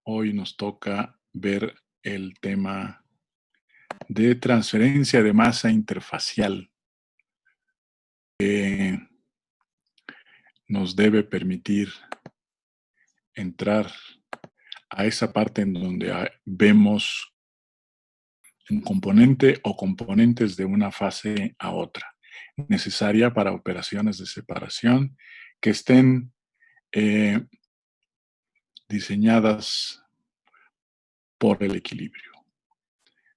Hoy nos toca ver el tema de transferencia de masa interfacial, que nos debe permitir entrar a esa parte en donde vemos un componente o componentes de una fase a otra, necesaria para operaciones de separación que estén diseñadas por el equilibrio.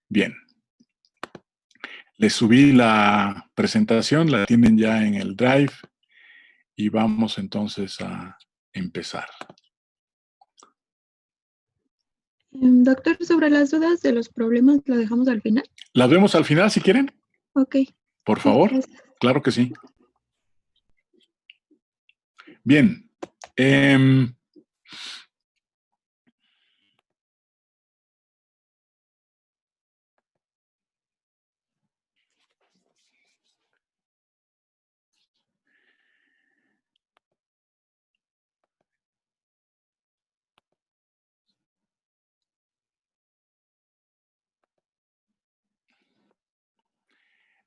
Bien, les subí la presentación, la tienen ya en el Drive y vamos entonces a empezar. Doctor, sobre las dudas de los problemas, ¿lo dejamos al final? ¿Las vemos al final si quieren? Ok. Por Sí, favor. gracias. Claro que sí. Bien.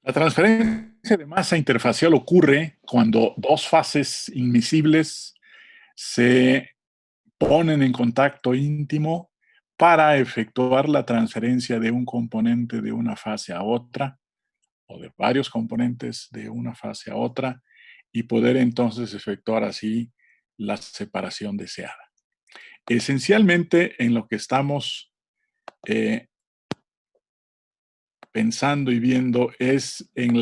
La transferencia de masa interfacial ocurre cuando dos fases invisibles se ponen en contacto íntimo para efectuar la transferencia de un componente de una fase a otra o de varios componentes de una fase a otra y poder entonces efectuar así la separación deseada. Esencialmente en lo que estamos pensando y viendo es en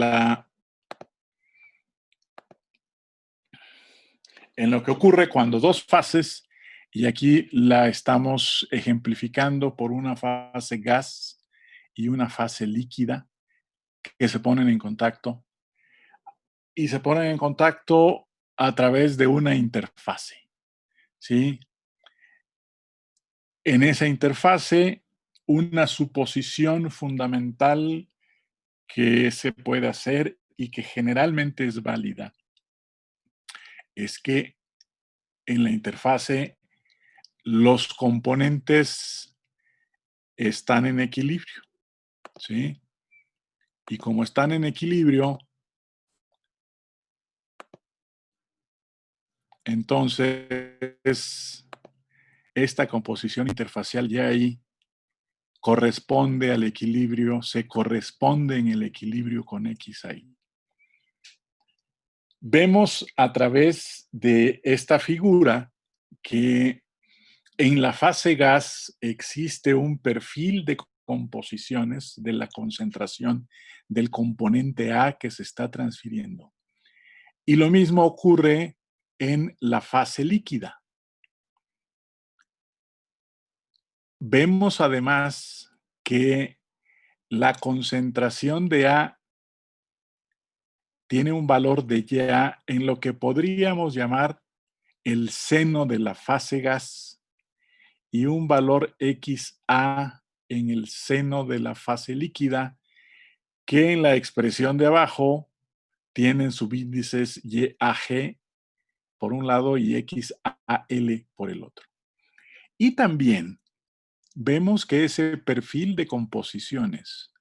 lo que ocurre cuando dos fases, y aquí la estamos ejemplificando por una fase gas y una fase líquida, que se ponen en contacto, y se ponen en contacto a través de una interfase, ¿sí? En esa interfase, una suposición fundamental que se puede hacer y que generalmente es válida es que en la interfase los componentes están en equilibrio, ¿sí? Y como están en equilibrio, entonces esta composición interfacial ya ahí corresponde al equilibrio, se corresponde en el equilibrio con X ahí. Vemos a través de esta figura que en la fase gas existe un perfil de composiciones de la concentración del componente A que se está transfiriendo. Y lo mismo ocurre en la fase líquida. Vemos además que la concentración de A tiene un valor de Ya en lo que podríamos llamar el seno de la fase gas y un valor XA en el seno de la fase líquida, que en la expresión de abajo tienen subíndices YAG por un lado y XAL por el otro. Y también vemos que ese perfil de composiciones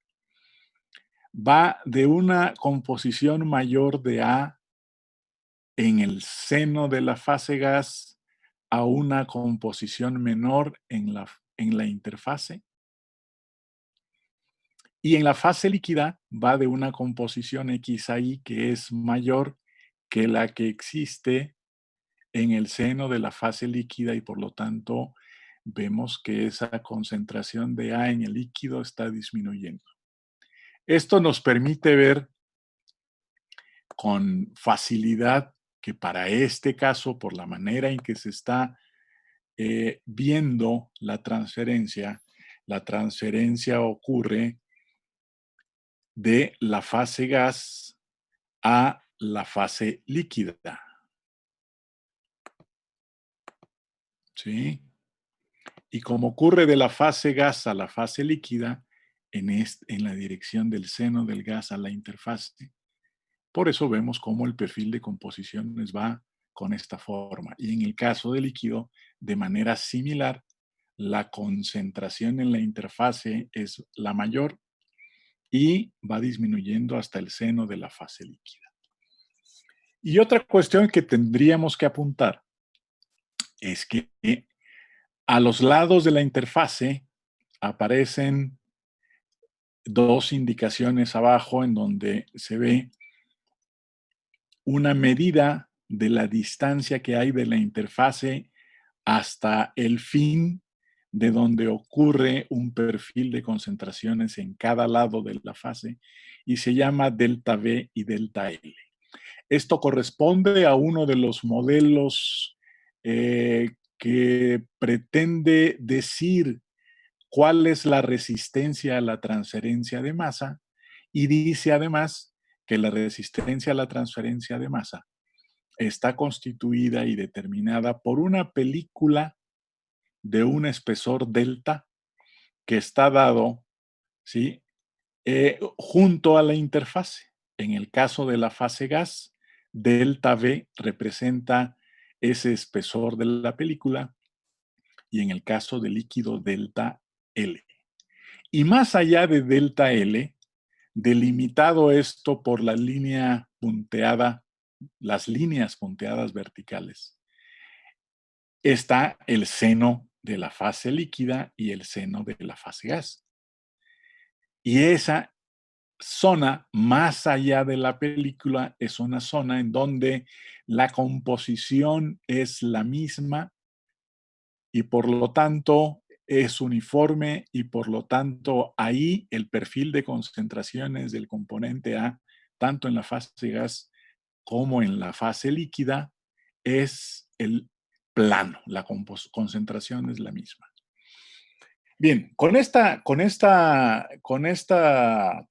va de una composición mayor de A en el seno de la fase gas a una composición menor en la interfase. Y en la fase líquida va de una composición XAI que es mayor que la que existe en el seno de la fase líquida y por lo tanto vemos que esa concentración de A en el líquido está disminuyendo. Esto nos permite ver con facilidad que para este caso, por la manera en que se está viendo la transferencia ocurre de la fase gas a la fase líquida. ¿Sí? Y como ocurre de la fase gas a la fase líquida, en la dirección del seno del gas a la interfase, por eso vemos cómo el perfil de composiciones va con esta forma. Y en el caso del líquido, de manera similar, la concentración en la interfase es la mayor y va disminuyendo hasta el seno de la fase líquida. Y otra cuestión que tendríamos que apuntar es que a los lados de la interfase aparecen dos indicaciones abajo en donde se ve una medida de la distancia que hay de la interfase hasta el fin de donde ocurre un perfil de concentraciones en cada lado de la fase y se llama delta V y delta L. Esto corresponde a uno de los modelos que pretende decir cuál es la resistencia a la transferencia de masa y dice además que la resistencia a la transferencia de masa está constituida y determinada por una película de un espesor delta que está dado, ¿sí? Junto a la interfase. En el caso de la fase gas, delta V representa ese espesor de la película y en el caso del líquido, delta L. Y más allá de delta L, delimitado esto por la línea punteada, las líneas punteadas verticales, está el seno de la fase líquida y el seno de la fase gas. Y esa zona, más allá de la película, es una zona en donde la composición es la misma y por lo tanto es uniforme y por lo tanto ahí el perfil de concentraciones del componente A, tanto en la fase gas como en la fase líquida, es el plano, la concentración es la misma. Bien, con esta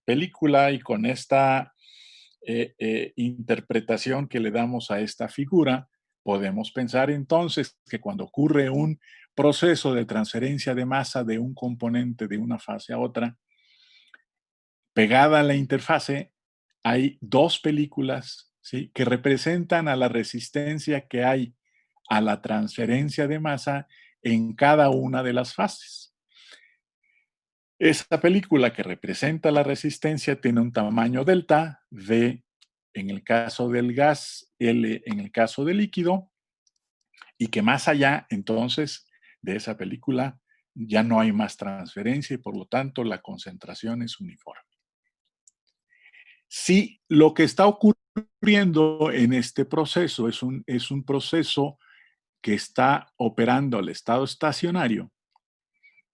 película y con esta interpretación que le damos a esta figura, podemos pensar entonces que cuando ocurre un proceso de transferencia de masa de un componente de una fase a otra, pegada a la interfase, hay dos películas, ¿sí?, que representan a la resistencia que hay a la transferencia de masa en cada una de las fases. Esta película que representa la resistencia tiene un tamaño delta, V en el caso del gas, L en el caso del líquido, y que más allá entonces de esa película ya no hay más transferencia y por lo tanto la concentración es uniforme. Si lo que está ocurriendo en este proceso es un proceso que está operando al estado estacionario,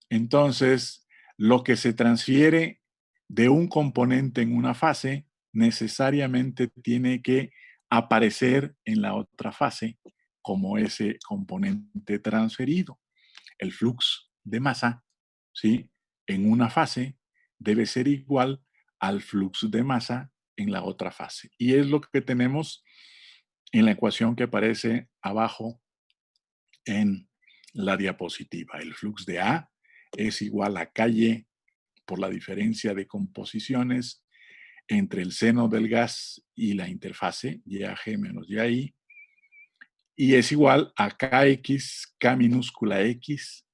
entonces lo que se transfiere de un componente en una fase necesariamente tiene que aparecer en la otra fase como ese componente transferido. El flux de masa, ¿sí?, en una fase debe ser igual al flux de masa en la otra fase. Y es lo que tenemos en la ecuación que aparece abajo en la diapositiva. El flux de A es igual a KY por la diferencia de composiciones entre el seno del gas y la interfase, YAG menos YI, y es igual a KX, K minúscula X,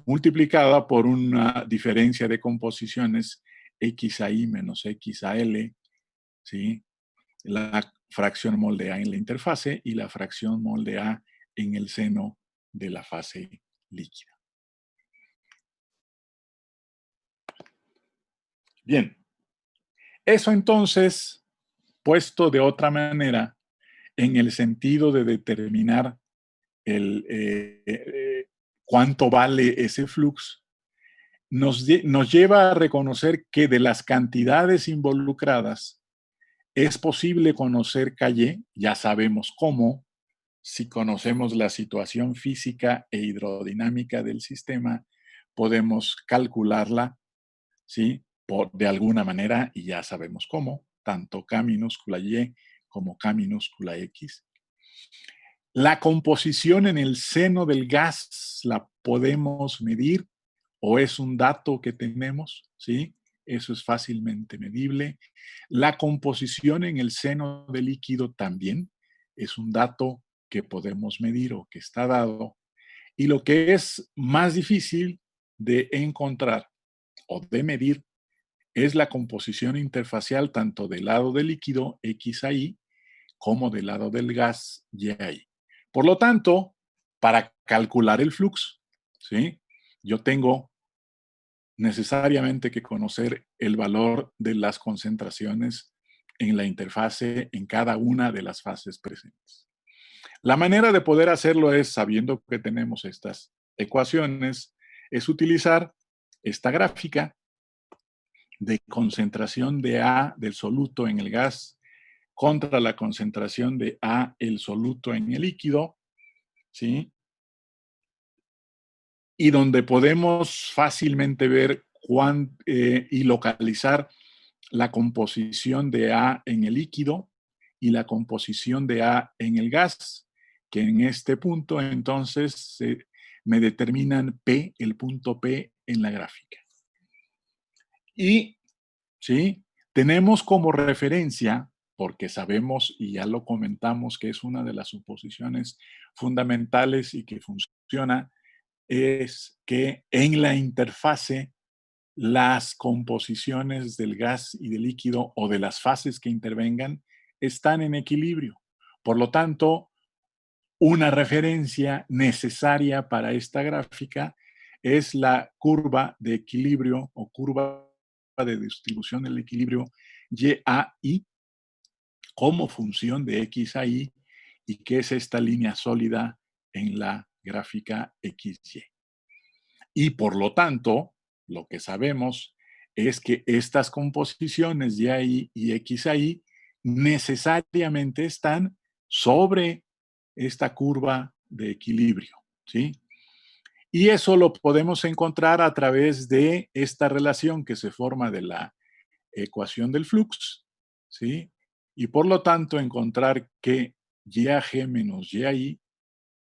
multiplicada por una diferencia de composiciones XAI menos XAL, ¿sí?, la fracción mol de A en la interfase y la fracción mol de A en el seno de la fase líquida. Bien, eso entonces, puesto de otra manera, en el sentido de determinar cuánto vale ese flux, nos lleva a reconocer que de las cantidades involucradas es posible conocer KY, ya sabemos cómo, si conocemos la situación física e hidrodinámica del sistema, podemos calcularla, ¿sí?, de alguna manera, y ya sabemos cómo, tanto K minúscula Y como K minúscula X. La composición en el seno del gas la podemos medir o es un dato que tenemos, ¿sí? Eso es fácilmente medible. La composición en el seno del líquido también es un dato que podemos medir o que está dado. Y lo que es más difícil de encontrar o de medir es la composición interfacial tanto del lado del líquido X a Y como del lado del gas Y a Y. Por lo tanto, para calcular el flux, ¿sí? Yo tengo necesariamente que conocer el valor de las concentraciones en la interfase en cada una de las fases presentes. La manera de poder hacerlo es, sabiendo que tenemos estas ecuaciones, es utilizar esta gráfica de concentración de A del soluto en el gas contra la concentración de A el soluto en el líquido, ¿sí? Y donde podemos fácilmente ver y localizar la composición de A en el líquido y la composición de A en el gas, que en este punto entonces me determinan P, el punto P en la gráfica. Y, ¿sí? Tenemos como referencia, porque sabemos y ya lo comentamos que es una de las suposiciones fundamentales y que funciona, es que en la interfase las composiciones del gas y del líquido o de las fases que intervengan están en equilibrio. Por lo tanto, una referencia necesaria para esta gráfica es la curva de equilibrio o curva de distribución del equilibrio YAI como función de X a Y, y que es esta línea sólida en la gráfica XY. Y por lo tanto, lo que sabemos es que estas composiciones YI y XI necesariamente están sobre esta curva de equilibrio, ¿sí? Y eso lo podemos encontrar a través de esta relación que se forma de la ecuación del flux, ¿sí? Y por lo tanto encontrar que YAG menos YI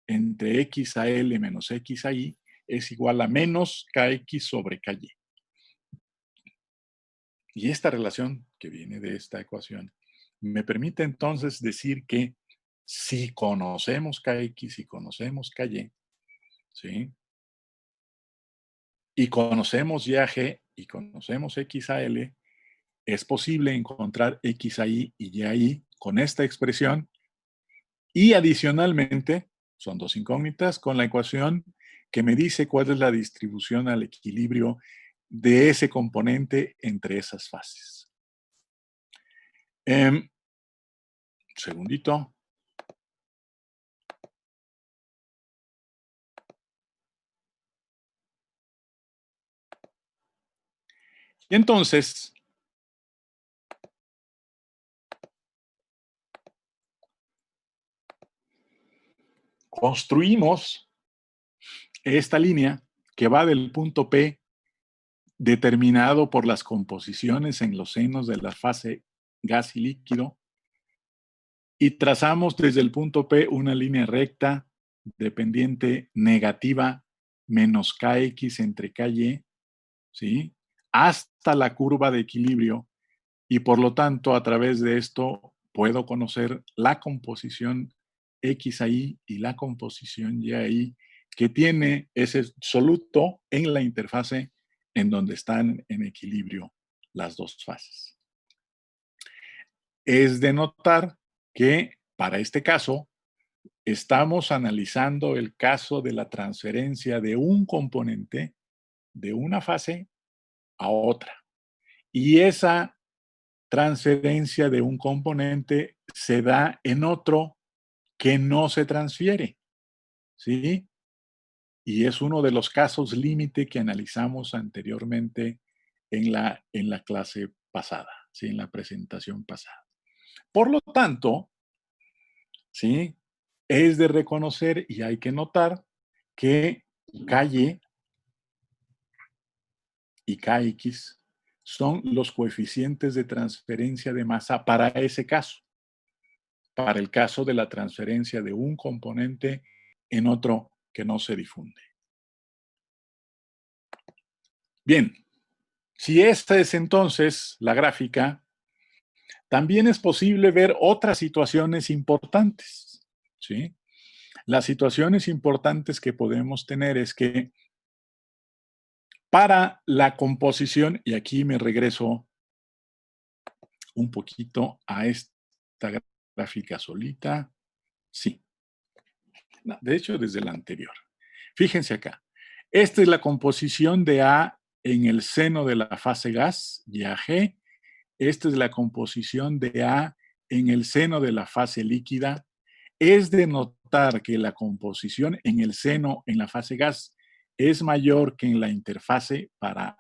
entre XAL menos XAI es igual a menos KX sobre KY. Y esta relación que viene de esta ecuación me permite entonces decir que si conocemos KX y conocemos KY, ¿sí? Y conocemos YAG y conocemos XAL, es posible encontrar XAI y YAI con esta expresión y adicionalmente, son dos incógnitas, con la ecuación que me dice cuál es la distribución al equilibrio de ese componente entre esas fases. Segundito. Y entonces, construimos esta línea que va del punto P determinado por las composiciones en los senos de la fase gas y líquido, y trazamos desde el punto P una línea recta de pendiente negativa menos KX entre KY, ¿sí? Hasta la curva de equilibrio, y por lo tanto a través de esto puedo conocer la composición XI y la composición YI que tiene ese soluto en la interfase en donde están en equilibrio las dos fases. Es de notar que para este caso estamos analizando el caso de la transferencia de un componente de una fase a otra. Y esa transferencia de un componente se da en otro que no se transfiere, ¿sí? Y es uno de los casos límite que analizamos anteriormente en la clase pasada, ¿sí? En la presentación pasada. Por lo tanto, ¿sí? Es de reconocer y hay que notar que KY y KX son los coeficientes de transferencia de masa para ese caso, para el caso de la transferencia de un componente en otro que no se difunde. Bien, si esta es entonces la gráfica, también es posible ver otras situaciones importantes, ¿sí? Las situaciones importantes que podemos tener es que para la composición, y aquí me regreso un poquito a esta gráfica solita. Sí, no, de hecho desde la anterior. Fíjense acá. Esta es la composición de A en el seno de la fase gas, YAG. Esta es la composición de A en el seno de la fase líquida. Es de notar que la composición en el seno, en la fase gas, es mayor que en la interfase para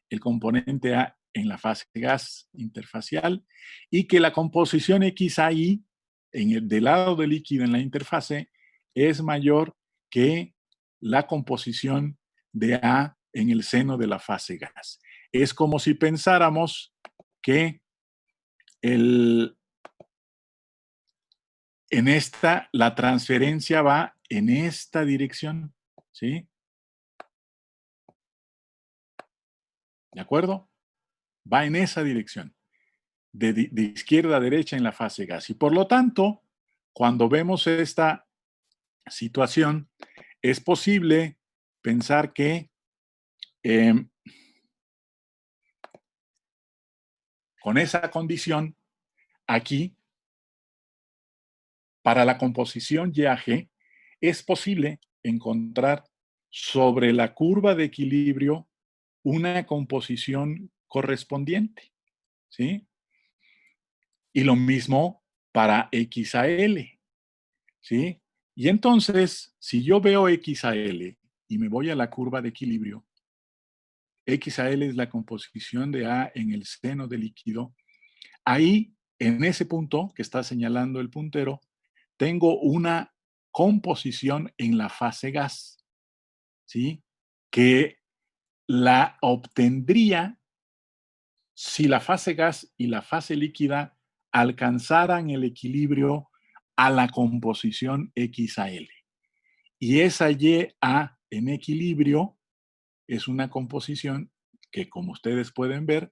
el componente A en la fase gas interfacial y que la composición XAI en el, del lado del líquido en la interfase es mayor que la composición de A en el seno de la fase gas. Es como si pensáramos que el, en esta, la transferencia va en esta dirección, ¿sí? ¿De acuerdo? Va en esa dirección, de izquierda a derecha en la fase gas. Y por lo tanto, cuando vemos esta situación, es posible pensar que con esa condición, aquí, para la composición YAG, es posible encontrar sobre la curva de equilibrio una composición correspondiente, ¿sí? Y lo mismo para X a L, ¿sí? Y entonces, si yo veo X a L y me voy a la curva de equilibrio, X a L es la composición de A en el seno del líquido. Ahí, en ese punto que está señalando el puntero, tengo una composición en la fase gas, ¿sí? Que la obtendría si la fase gas y la fase líquida alcanzaran el equilibrio a la composición X a L. Y esa Y A en equilibrio es una composición que, como ustedes pueden ver,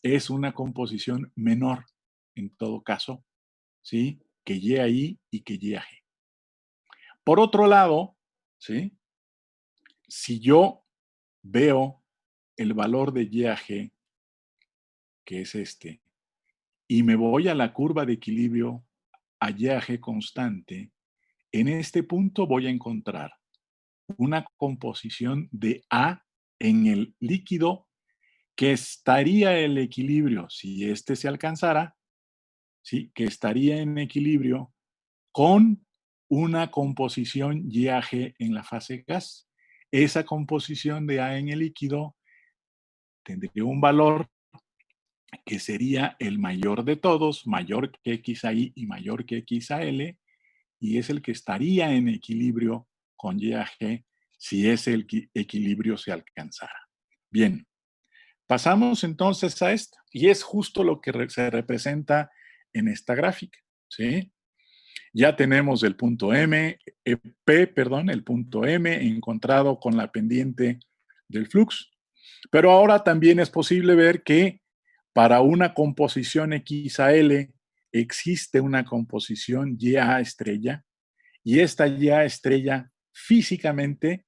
es una composición menor en todo caso, ¿sí? Que Y a I y que Y a G. Por otro lado, ¿sí? Si yo veo el valor de Y a G, que es este, y me voy a la curva de equilibrio a Y a G constante, en este punto voy a encontrar una composición de A en el líquido que estaría el equilibrio, si este se alcanzara, ¿sí? Que estaría en equilibrio con una composición YAG en la fase gas. Esa composición de A en el líquido tendría un valor que sería el mayor de todos, mayor que XAI y mayor que XAL, y es el que estaría en equilibrio con YAG si ese equilibrio se alcanzara. Bien, pasamos entonces a esta, y es justo lo que se representa en esta gráfica, ¿sí? Ya tenemos el punto M, el punto M encontrado con la pendiente del flux, pero ahora también es posible ver que para una composición X a L existe una composición Y a estrella, y esta Y a estrella físicamente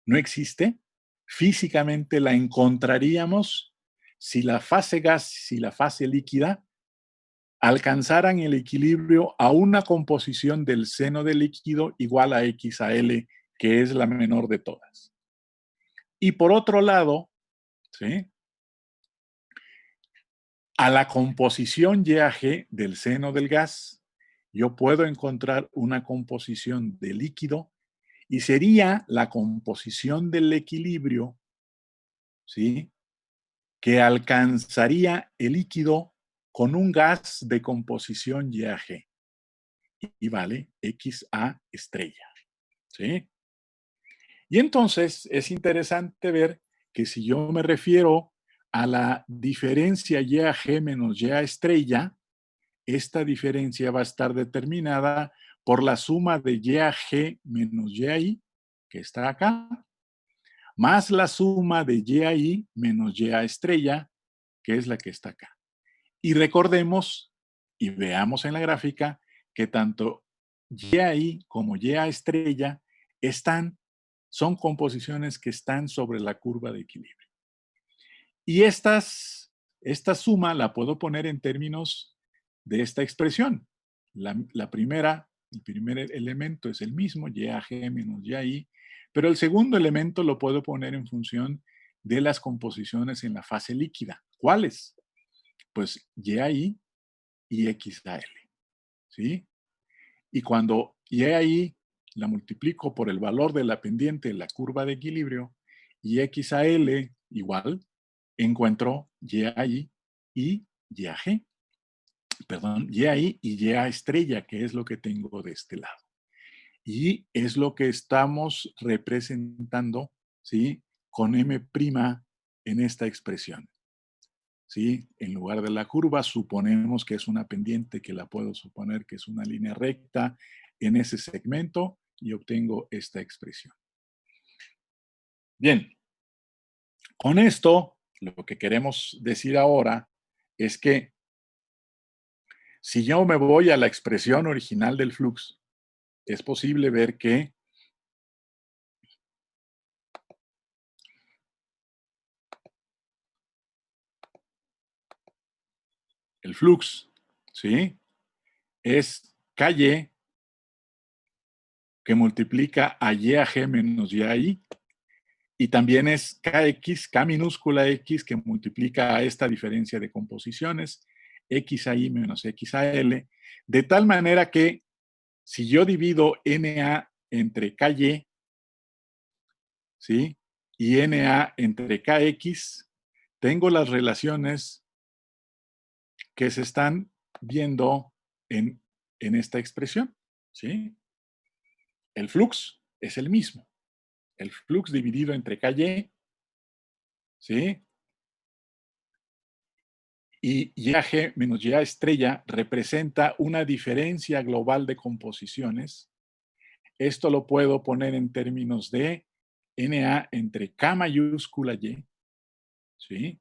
no existe. Físicamente la encontraríamos si la fase gas y la fase líquida alcanzaran el equilibrio a una composición del seno del líquido igual a X a L, que es la menor de todas. Y por otro lado, ¿sí? A la composición YAG del seno del gas, yo puedo encontrar una composición de líquido y sería la composición del equilibrio, ¿sí? Que alcanzaría el líquido con un gas de composición YAG y vale XA estrella, ¿sí? Y entonces es interesante ver que si yo me refiero a la diferencia YAG menos YA estrella, esta diferencia va a estar determinada por la suma de YAG menos YAI, que está acá, más la suma de YAI menos YA estrella, que es la que está acá. Y recordemos y veamos en la gráfica que tanto YI como YA estrella son composiciones que están sobre la curva de equilibrio. Y esta suma la puedo poner en términos de esta expresión. El primer elemento es el mismo, YAG menos YI, pero el segundo elemento lo puedo poner en función de las composiciones en la fase líquida. ¿Cuáles? Pues YI y XAL, ¿sí? Y cuando YI la multiplico por el valor de la pendiente de la curva de equilibrio y XAL igual, encuentro YI y YAG, perdón, YI y YA estrella, que es lo que tengo de este lado. Y es lo que estamos representando, ¿sí? Con M' en esta expresión. ¿Sí? En lugar de la curva, suponemos que es una pendiente que la puedo suponer que es una línea recta en ese segmento y obtengo esta expresión. Bien, con esto, lo que queremos decir ahora es que si yo me voy a la expresión original del flux, es posible ver que el flux, ¿sí? Es KY que multiplica a YAG menos YI, y también es KX, K minúscula X, que multiplica a esta diferencia de composiciones, XAI menos XAL, de tal manera que si yo divido NA entre KY, ¿sí? Y NA entre KX, tengo las relaciones que se están viendo en esta expresión, ¿sí? El flux es el mismo. El flux dividido entre KY, ¿sí? Y YG menos YA estrella representa una diferencia global de composiciones. Esto lo puedo poner en términos de NA entre K mayúscula Y, ¿sí?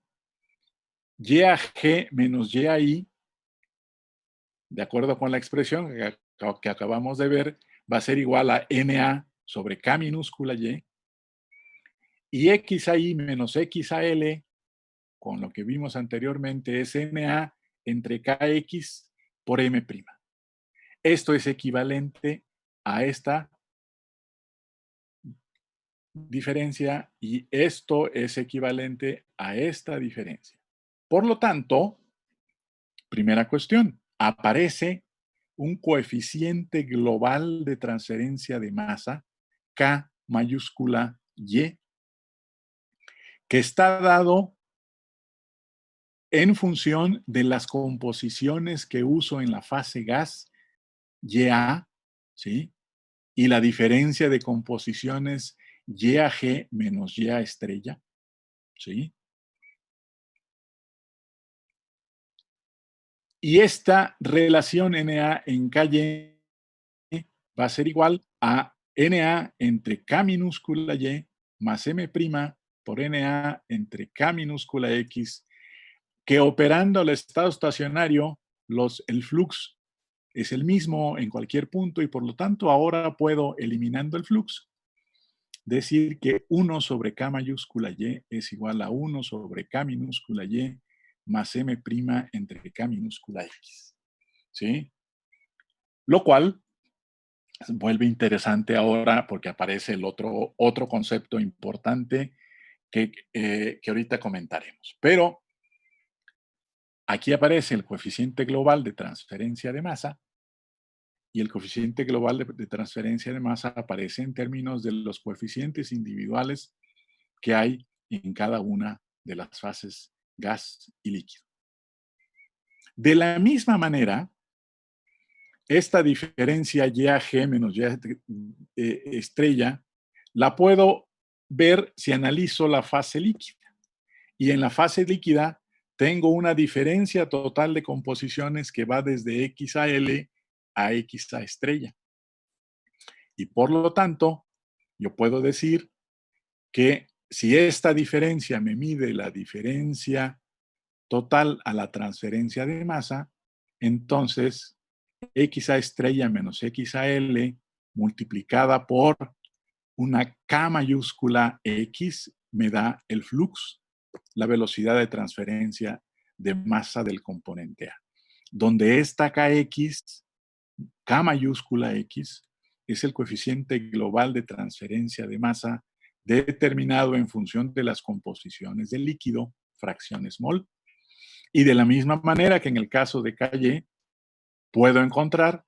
YAG menos YI, de acuerdo con la expresión que acabamos de ver, va a ser igual a NA sobre K minúscula Y. Y XAI menos XAL, con lo que vimos anteriormente, es NA entre KX por M'. Esto es equivalente a esta diferencia y esto es equivalente a esta diferencia. Por lo tanto, primera cuestión, aparece un coeficiente global de transferencia de masa, K mayúscula Y, que está dado en función de las composiciones que uso en la fase gas, YA, ¿sí? Y la diferencia de composiciones YAG menos YA estrella, ¿sí? Y esta relación NA en KY va a ser igual a NA entre K minúscula Y más M' por NA entre K minúscula X, que operando al estado estacionario, el flux es el mismo en cualquier punto y por lo tanto ahora puedo, eliminando el flux, decir que 1 sobre K mayúscula Y es igual a 1 sobre K minúscula Y más M' entre K minúscula X. ¿Sí? Lo cual vuelve interesante ahora porque aparece el otro concepto importante que ahorita comentaremos. Pero aquí aparece el coeficiente global de transferencia de masa y el coeficiente global de transferencia de masa aparece en términos de los coeficientes individuales que hay en cada una de las fases gas y líquido. De la misma manera, esta diferencia YG menos Y estrella la puedo ver si analizo la fase líquida. Y en la fase líquida tengo una diferencia total de composiciones que va desde X a L a X a estrella. Y por lo tanto, yo puedo decir que si esta diferencia me mide la diferencia total a la transferencia de masa, entonces XA estrella menos XAL multiplicada por una K mayúscula X me da el flux, la velocidad de transferencia de masa del componente A, donde esta KX, K mayúscula X, es el coeficiente global de transferencia de masa determinado en función de las composiciones del líquido, fracciones mol. Y de la misma manera que en el caso de KY, puedo encontrar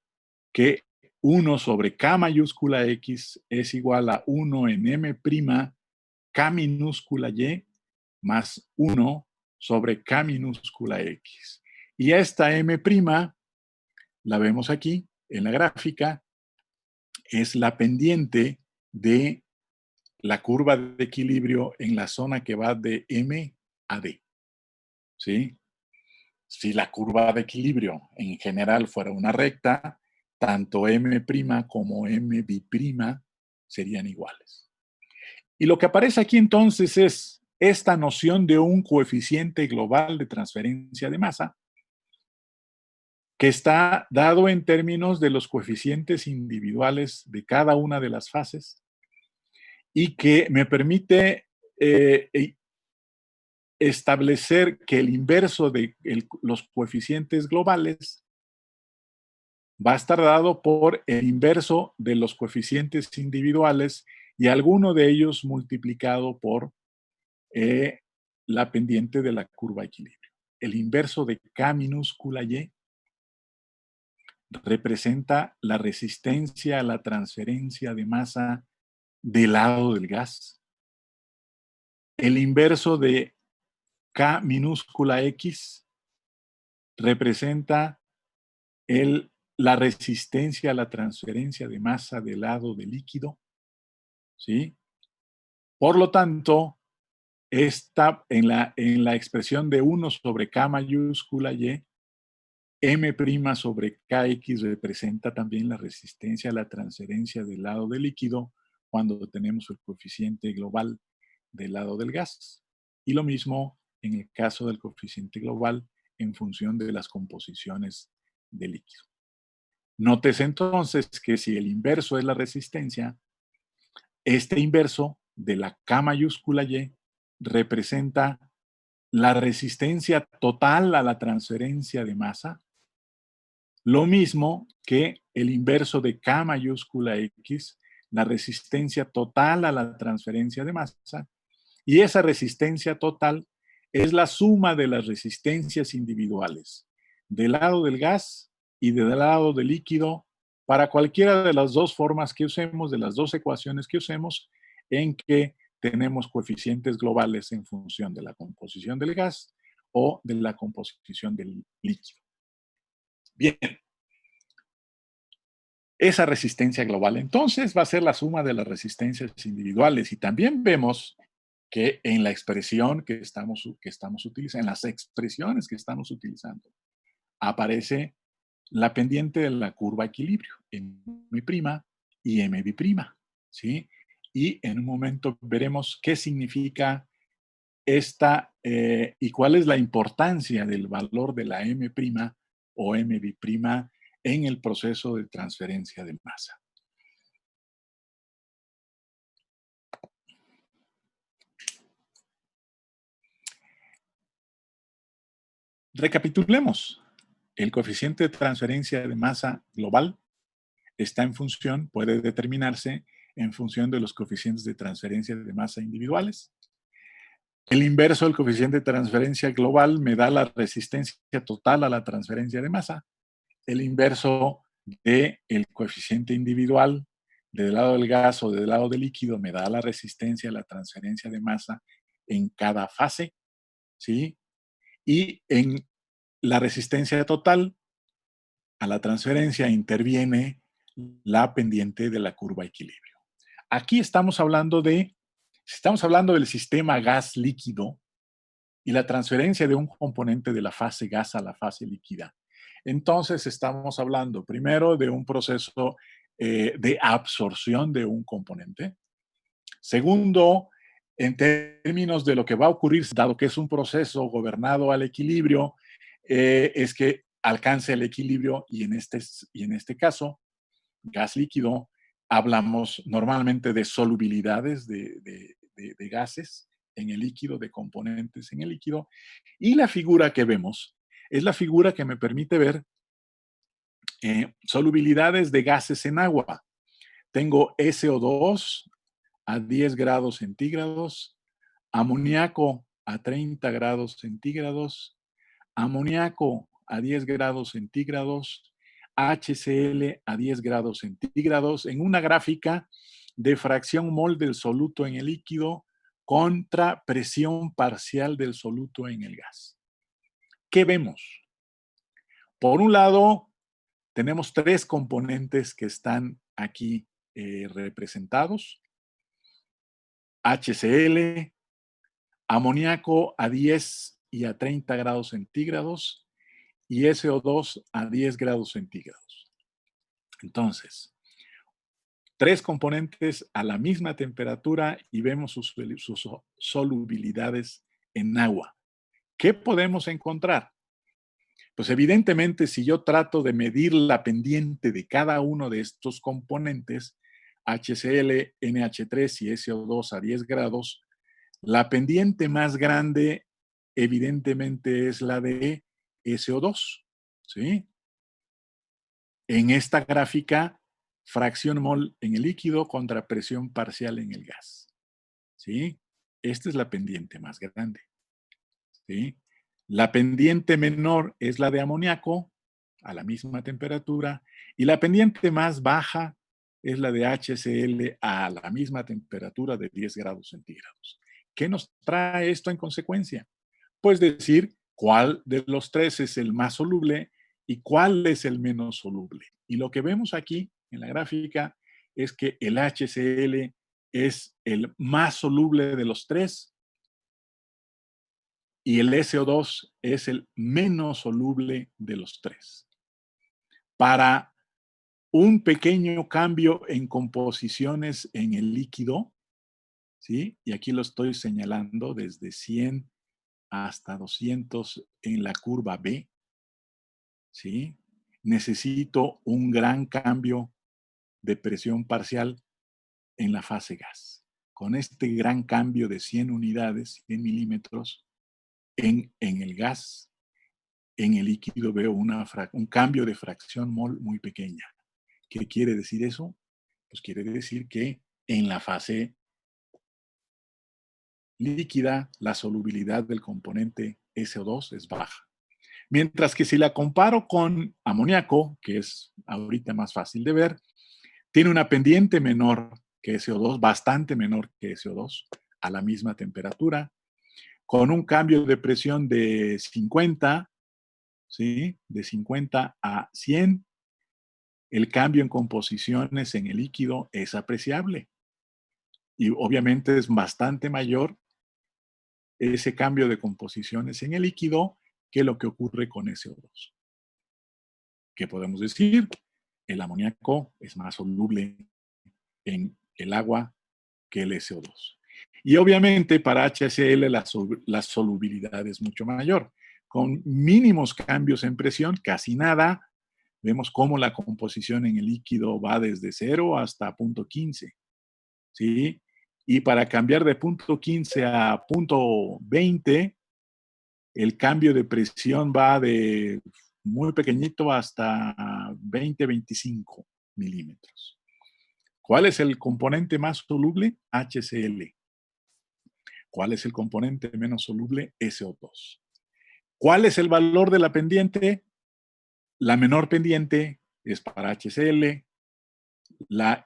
que 1 sobre K mayúscula X es igual a 1 en M', K minúscula Y más 1 sobre K minúscula X. Y esta M', la vemos aquí en la gráfica, es la pendiente de la curva de equilibrio en la zona que va de M a D. ¿Sí? Si la curva de equilibrio en general fuera una recta, tanto M' como M'B' serían iguales. Y lo que aparece aquí entonces es esta noción de un coeficiente global de transferencia de masa que está dado en términos de los coeficientes individuales de cada una de las fases y que me permite establecer que el inverso de los coeficientes globales va a estar dado por el inverso de los coeficientes individuales y alguno de ellos multiplicado por la pendiente de la curva de equilibrio. El inverso de K minúscula Y representa la resistencia a la transferencia de masa del lado del gas. El inverso de K minúscula X representa la resistencia a la transferencia de masa del lado del líquido. ¿Sí? Por lo tanto, está en la expresión de 1 sobre K mayúscula Y, M' sobre Kx representa también la resistencia a la transferencia del lado del líquido cuando tenemos el coeficiente global del lado del gas. Y lo mismo en el caso del coeficiente global en función de las composiciones del líquido. Nótese entonces que si el inverso es la resistencia, este inverso de la K mayúscula Y representa la resistencia total a la transferencia de masa, lo mismo que el inverso de K mayúscula X, la resistencia total a la transferencia de masa, y esa resistencia total es la suma de las resistencias individuales del lado del gas y del lado del líquido para cualquiera de las dos formas que usemos, de las dos ecuaciones que usemos, en que tenemos coeficientes globales en función de la composición del gas o de la composición del líquido. Bien, esa resistencia global entonces va a ser la suma de las resistencias individuales y también vemos que en la expresión que estamos utilizando, en las expresiones que estamos utilizando, aparece la pendiente de la curva equilibrio, M' y M'B', ¿sí? Y en un momento veremos qué significa esta y cuál es la importancia del valor de la M' o M'B' en el proceso de transferencia de masa. Recapitulemos. El coeficiente de transferencia de masa global está en función, puede determinarse en función de los coeficientes de transferencia de masa individuales. El inverso del coeficiente de transferencia global me da la resistencia total a la transferencia de masa. El inverso del coeficiente individual del lado del gas o del lado del líquido me da la resistencia a la transferencia de masa en cada fase, ¿sí? Y en la resistencia total a la transferencia interviene la pendiente de la curva de equilibrio. Aquí estamos hablando del sistema gas líquido y la transferencia de un componente de la fase gas a la fase líquida. Entonces estamos hablando primero de un proceso de absorción de un componente. Segundo, en términos de lo que va a ocurrir, dado que es un proceso gobernado al equilibrio, es que alcance el equilibrio y en este caso, gas líquido, hablamos normalmente de solubilidades de gases en el líquido, de componentes en el líquido. Y la figura que vemos es la figura que me permite ver solubilidades de gases en agua. Tengo SO2 a 10 grados centígrados, amoníaco a 30 grados centígrados, amoníaco a 10 grados centígrados, HCl a 10 grados centígrados, en una gráfica de fracción mol del soluto en el líquido contra presión parcial del soluto en el gas. ¿Qué vemos? Por un lado, tenemos tres componentes que están aquí representados. HCl, amoníaco a 10 y a 30 grados centígrados y SO2 a 10 grados centígrados. Entonces, tres componentes a la misma temperatura y vemos sus solubilidades en agua. ¿Qué podemos encontrar? Pues evidentemente, si yo trato de medir la pendiente de cada uno de estos componentes, HCl, NH3 y SO2 a 10 grados, la pendiente más grande evidentemente es la de SO2, ¿sí? En esta gráfica, fracción mol en el líquido contra presión parcial en el gas, ¿sí? Esta es la pendiente más grande, ¿sí? La pendiente menor es la de amoníaco a la misma temperatura y la pendiente más baja es la de HCl a la misma temperatura de 10 grados centígrados. ¿Qué nos trae esto en consecuencia? Pues decir cuál de los tres es el más soluble y cuál es el menos soluble. Y lo que vemos aquí en la gráfica es que el HCl es el más soluble de los tres y el SO2 es el menos soluble de los tres. Para un pequeño cambio en composiciones en el líquido, ¿sí? Y aquí lo estoy señalando desde 100 hasta 200 en la curva B, ¿sí? Necesito un gran cambio de presión parcial en la fase gas. Con este gran cambio de 100 unidades, 100 milímetros, en el gas, en el líquido veo un cambio de fracción mol muy pequeña. ¿Qué quiere decir eso? Pues quiere decir que en la fase líquida la solubilidad del componente SO2 es baja. Mientras que si la comparo con amoníaco, que es ahorita más fácil de ver, tiene una pendiente menor que SO2, bastante menor que SO2, a la misma temperatura, con un cambio de presión de 50, ¿sí? De 50 a 100, el cambio en composiciones en el líquido es apreciable. Y obviamente es bastante mayor ese cambio de composiciones en el líquido que lo que ocurre con SO2. ¿Qué podemos decir? El amoníaco es más soluble en el agua que el SO2. Y obviamente para HCl la solubilidad es mucho mayor. Con mínimos cambios en presión, casi nada, vemos cómo la composición en el líquido va desde 0 hasta 0.15. ¿Sí? Y para cambiar de 0.15 a 0.20, el cambio de presión va de muy pequeñito hasta 20-25 milímetros. ¿Cuál es el componente más soluble? HCl. ¿Cuál es el componente menos soluble? SO2. ¿Cuál es el valor de la pendiente? La menor pendiente es para HCl, la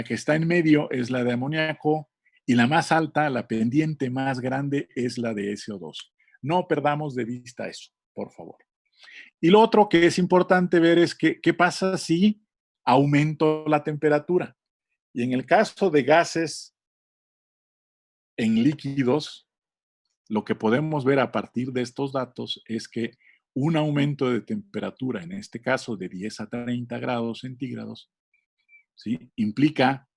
que está en medio es la de amoníaco y la más alta, la pendiente más grande, es la de SO2. No perdamos de vista eso, por favor. Y lo otro que es importante ver es que, qué pasa si aumento la temperatura. Y en el caso de gases en líquidos, lo que podemos ver a partir de estos datos es que un aumento de temperatura, en este caso de 10 a 30 grados centígrados, ¿sí? Implica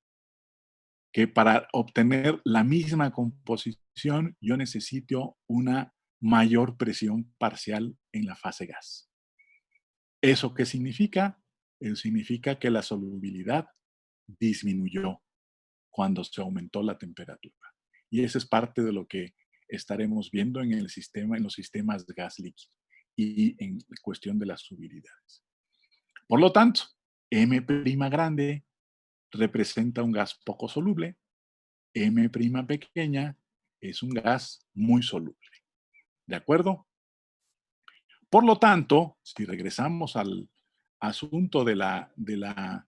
que para obtener la misma composición yo necesito una mayor presión parcial en la fase gas. ¿Eso qué significa? Eso significa que la solubilidad disminuyó cuando se aumentó la temperatura. Y eso es parte de lo que estaremos viendo en el sistema, en los sistemas de gas líquido y en cuestión de las solubilidades. Por lo tanto, M' grande representa un gas poco soluble, M' pequeña es un gas muy soluble. ¿De acuerdo? Por lo tanto, si regresamos al asunto de la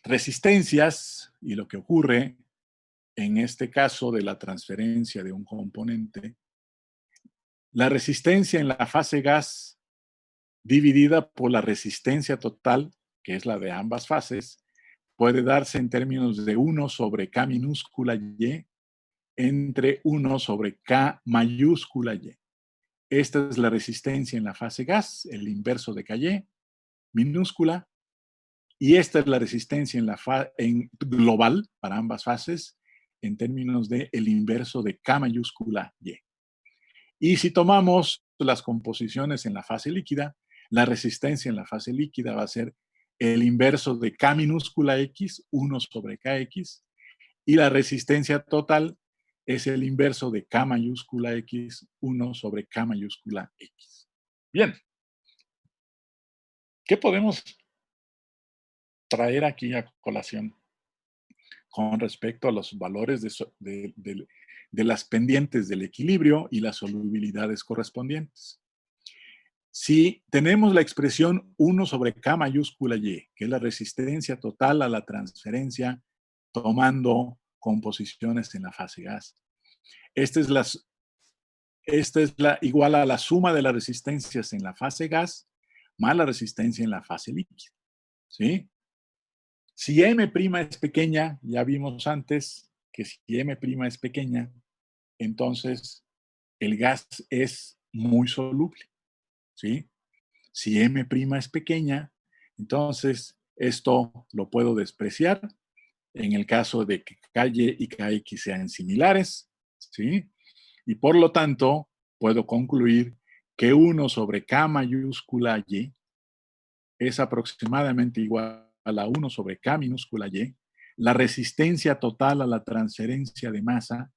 resistencias y lo que ocurre en este caso de la transferencia de un componente, la resistencia en la fase gas dividida por la resistencia total, que es la de ambas fases, puede darse en términos de 1 sobre K minúscula Y entre 1 sobre K mayúscula Y. Esta es la resistencia en la fase gas, el inverso de KY minúscula, y esta es la resistencia en global para ambas fases en términos de el inverso de K mayúscula Y. Y si tomamos las composiciones en la fase líquida, la resistencia en la fase líquida va a ser el inverso de K minúscula X, 1 sobre KX, y la resistencia total es el inverso de K mayúscula X, 1 sobre K mayúscula X. Bien. ¿Qué podemos traer aquí a colación con respecto a los valores de las pendientes del equilibrio y las solubilidades correspondientes? Si tenemos la expresión 1 sobre K mayúscula Y, que es la resistencia total a la transferencia tomando composiciones en la fase gas, esta es la igual a la suma de las resistencias en la fase gas más la resistencia en la fase líquida. ¿Sí? Si M' es pequeña, ya vimos antes que si M' es pequeña, entonces el gas es muy soluble. ¿Sí? Si M' es pequeña, entonces esto lo puedo despreciar en el caso de que KY y KX sean similares. ¿Sí? Y por lo tanto, puedo concluir que 1 sobre K mayúscula Y es aproximadamente igual a 1 sobre K minúscula Y, la resistencia total a la transferencia de masa,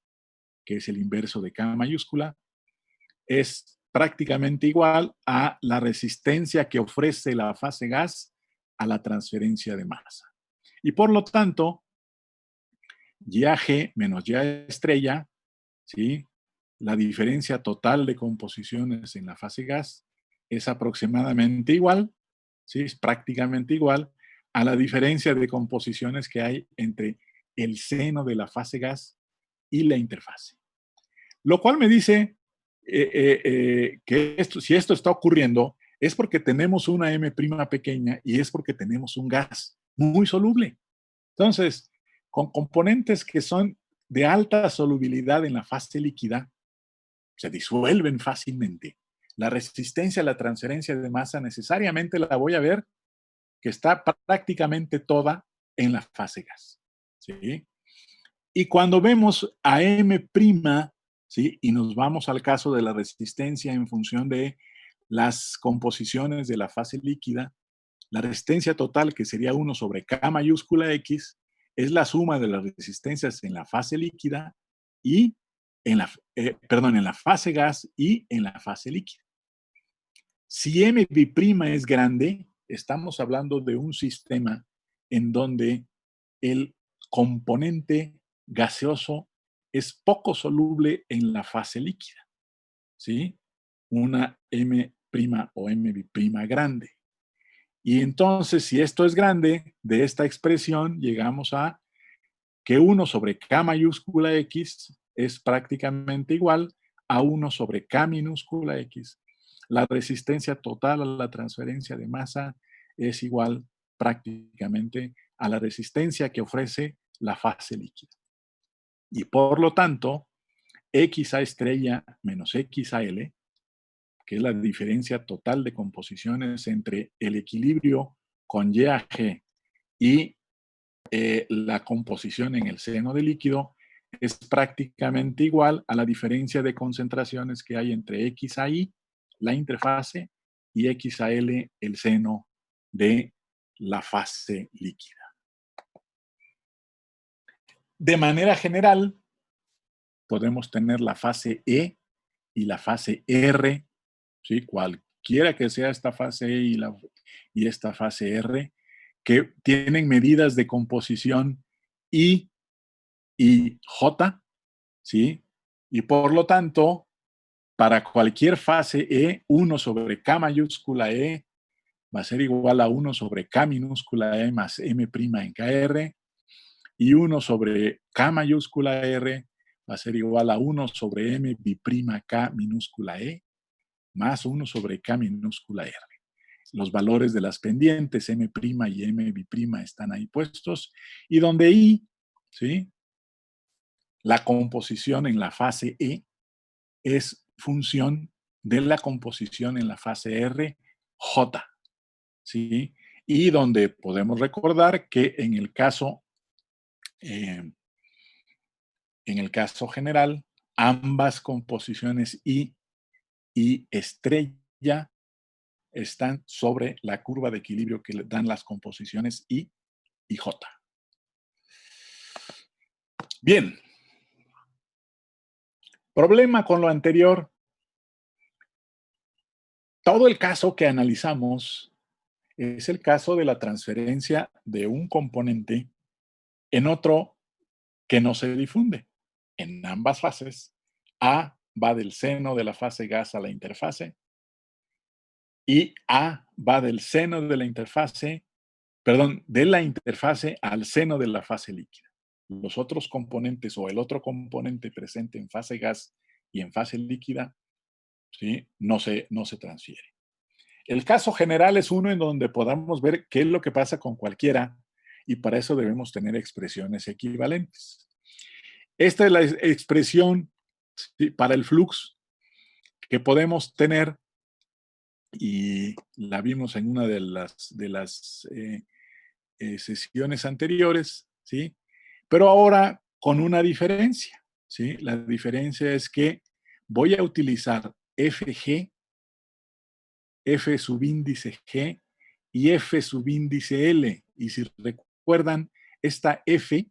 que es el inverso de K mayúscula, es prácticamente igual a la resistencia que ofrece la fase gas a la transferencia de masa. Y por lo tanto, YG menos Y estrella, ¿sí? La diferencia total de composiciones en la fase gas es aproximadamente igual, ¿sí? Es prácticamente igual a la diferencia de composiciones que hay entre el seno de la fase gas y la interfase. Lo cual me dice que si esto está ocurriendo es porque tenemos una M' pequeña y es porque tenemos un gas muy soluble. Entonces, con componentes que son de alta solubilidad en la fase líquida, se disuelven fácilmente. La resistencia a la transferencia de masa necesariamente la voy a ver que está prácticamente toda en la fase gas. ¿Sí? Y cuando vemos a M', ¿sí? Y nos vamos al caso de la resistencia en función de las composiciones de la fase líquida, la resistencia total, que sería 1 sobre K mayúscula X, es la suma de las resistencias en la fase líquida y en la fase gas y en la fase líquida. Si M' es grande, estamos hablando de un sistema en donde el componente gaseoso es poco soluble en la fase líquida, ¿sí? Una M' o M' grande. Y entonces, si esto es grande, de esta expresión llegamos a que 1 sobre K mayúscula X es prácticamente igual a 1 sobre K minúscula X. La resistencia total a la transferencia de masa es igual prácticamente a la resistencia que ofrece la fase líquida. Y por lo tanto, XA estrella menos XAL, que es la diferencia total de composiciones entre el equilibrio con YAG y la composición en el seno del líquido, es prácticamente igual a la diferencia de concentraciones que hay entre XAI, la interfase, y X a L el seno de la fase líquida. De manera general, podemos tener la fase E y la fase R, ¿sí? Cualquiera que sea esta fase E y esta fase R, que tienen medidas de composición I y J, ¿sí? Y por lo tanto, para cualquier fase E, 1 sobre K mayúscula E va a ser igual a 1 sobre K minúscula E más M' en KR, y 1 sobre K mayúscula R va a ser igual a 1 sobre M bi'K minúscula E más 1 sobre K minúscula R. Los valores de las pendientes M' y M bi'K están ahí puestos, y donde I, ¿sí? La composición en la fase E es función de la composición en la fase R, J, ¿sí? Y donde podemos recordar que en el caso general, ambas composiciones I y estrella están sobre la curva de equilibrio que le dan las composiciones I y J. Bien. Problema con lo anterior. Todo el caso que analizamos es el caso de la transferencia de un componente en otro que no se difunde. En ambas fases, A va del seno de la fase gas a la interfase y A va del seno de la interfase, de la interfase al seno de la fase líquida. Los otros componentes o el otro componente presente en fase gas y en fase líquida, ¿sí? no se transfiere. El caso general es uno en donde podamos ver qué es lo que pasa con cualquiera, y para eso debemos tener expresiones equivalentes. Esta es la expresión, ¿sí?, para el flux que podemos tener, y la vimos en una de las sesiones anteriores, ¿sí? Pero ahora con una diferencia, ¿sí? La diferencia es que voy a utilizar FG, F subíndice G y F subíndice L. Y si recuerdan, esta F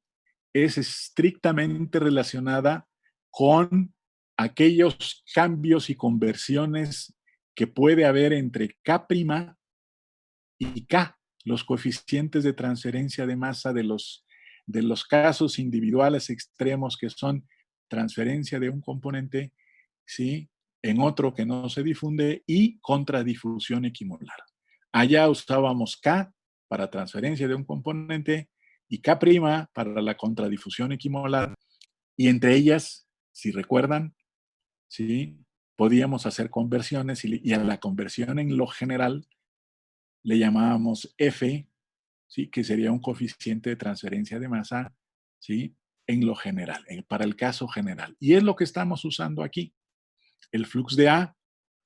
es estrictamente relacionada con aquellos cambios y conversiones que puede haber entre K' y K, los coeficientes de transferencia de masa de los casos individuales extremos, que son transferencia de un componente, ¿sí?, en otro que no se difunde, y contradifusión equimolar. Allá usábamos K para transferencia de un componente y K' para la contradifusión equimolar, y entre ellas, si recuerdan, ¿sí?, podíamos hacer conversiones, y a la conversión en lo general le llamábamos F, ¿sí?, que sería un coeficiente de transferencia de masa, ¿sí?, en lo general, para el caso general. Y es lo que estamos usando aquí. El flux de A,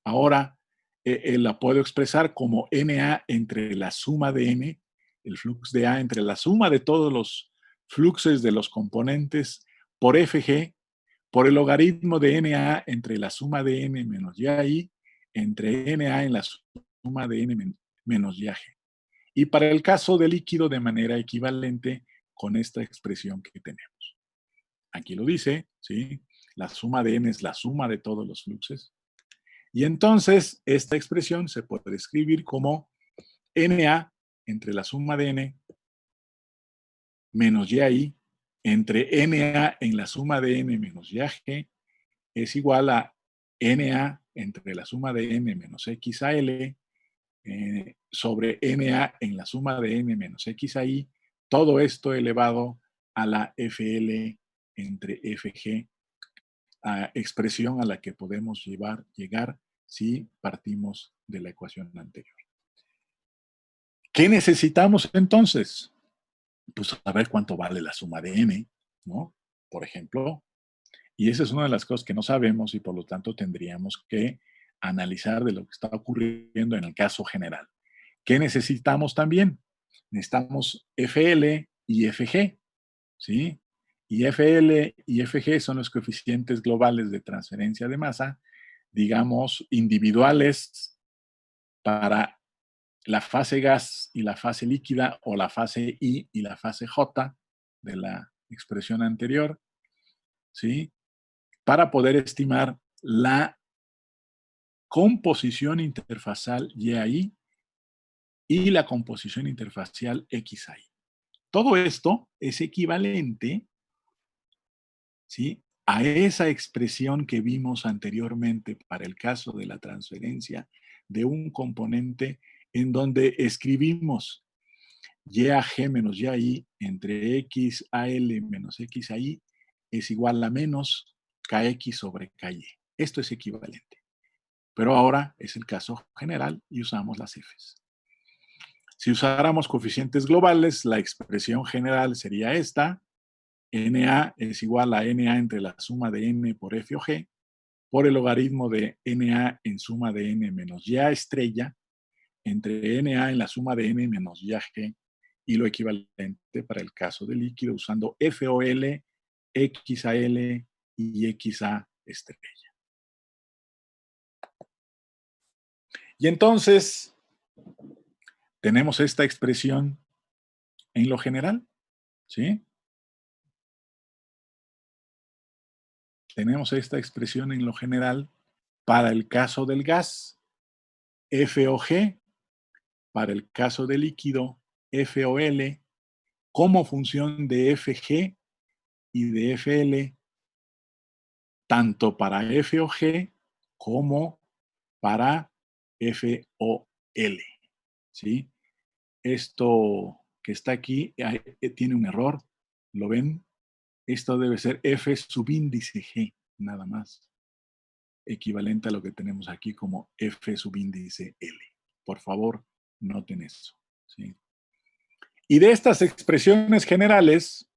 ahora la puedo expresar como NA entre la suma de N, el flux de A entre la suma de todos los fluxes de los componentes por FG, por el logaritmo de NA entre la suma de N menos YI, entre NA en la suma de N menos YG. Y para el caso de líquido, de manera equivalente con esta expresión que tenemos. Aquí lo dice, ¿sí? La suma de N es la suma de todos los fluxos. Y entonces, esta expresión se puede escribir como NA entre la suma de N menos YI entre NA en la suma de N menos YG es igual a NA entre la suma de N menos X a L sobre NA en la suma de N menos X a I, todo esto elevado a la FL entre FG, expresión a la que podemos llegar si partimos de la ecuación anterior. ¿Qué necesitamos entonces? Pues saber cuánto vale la suma de N, ¿no? Por ejemplo, y esa es una de las cosas que no sabemos, y por lo tanto tendríamos que analizar de lo que está ocurriendo en el caso general. ¿Qué necesitamos también? Necesitamos FL y FG, ¿sí? Y FL y FG son los coeficientes globales de transferencia de masa, digamos, individuales para la fase gas y la fase líquida, o la fase I y la fase J de la expresión anterior, ¿sí? Para poder estimar la composición interfacial YAI y la composición interfacial XI. Todo esto es equivalente, ¿sí?, a esa expresión que vimos anteriormente para el caso de la transferencia de un componente, en donde escribimos YAG menos YAI entre XAL menos XAI es igual a menos KX sobre KY. Esto es equivalente. Pero ahora es el caso general y usamos las Fs. Si usáramos coeficientes globales, la expresión general sería esta. NA es igual a NA entre la suma de N por F o G por el logaritmo de NA en suma de N menos YA estrella entre NA en la suma de N menos YG, y lo equivalente para el caso del líquido usando FOL, XAL y XA estrella. Y entonces tenemos esta expresión en lo general, ¿sí? Tenemos esta expresión en lo general para el caso del gas, FOG, para el caso del líquido, FOL, como función de FG y de FL, tanto para FOG como para FOL, ¿sí? Esto que está aquí tiene un error, ¿lo ven? Esto debe ser F subíndice G, nada más, equivalente a lo que tenemos aquí como F subíndice L. Por favor, noten eso, ¿sí? Y de estas expresiones generales,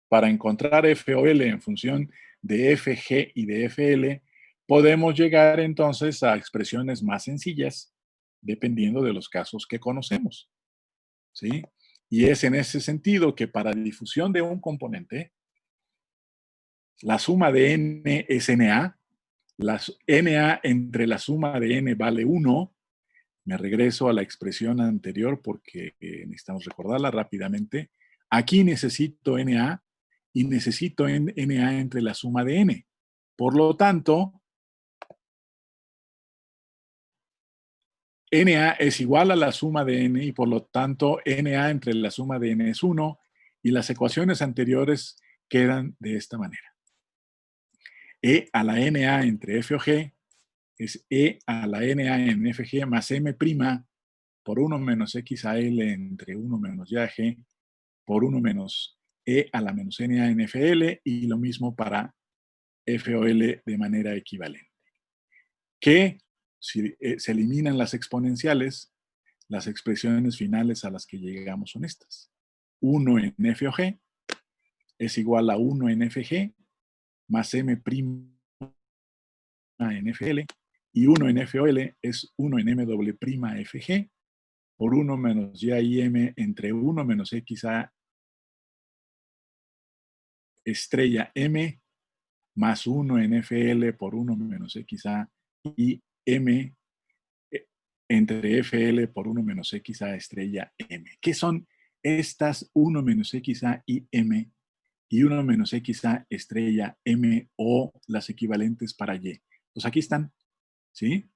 para encontrar F o L en función de FG y de FL, podemos llegar entonces a expresiones más sencillas, dependiendo de los casos que conocemos, ¿sí? Y es en ese sentido que para difusión de un componente, la suma de n es NA, la NA entre la suma de n vale 1. Me regreso a la expresión anterior porque necesitamos recordarla rápidamente. Aquí necesito NA y necesito NA entre la suma de n. Por lo tanto, NA es igual a la suma de n y por lo tanto NA entre la suma de n es 1 y las ecuaciones anteriores quedan de esta manera. E a la NA entre F o G es E a la NA en FG más M' por 1 menos XAL entre 1 menos YG por 1 menos E a la menos NA en FL, y lo mismo para FOL de manera equivalente. Que si se eliminan las exponenciales, las expresiones finales a las que llegamos son estas. 1 en F o G es igual a 1 en FG más M' en FL, y 1 en FOL es 1 en M' FG por 1 menos YIM entre 1 menos XA estrella M más 1 en FL por 1 menos XA y M entre FL por 1 menos XA estrella M. ¿Qué son estas 1 menos XA y M y 1 menos XA estrella M, o las equivalentes para Y? Pues aquí están, ¿sí?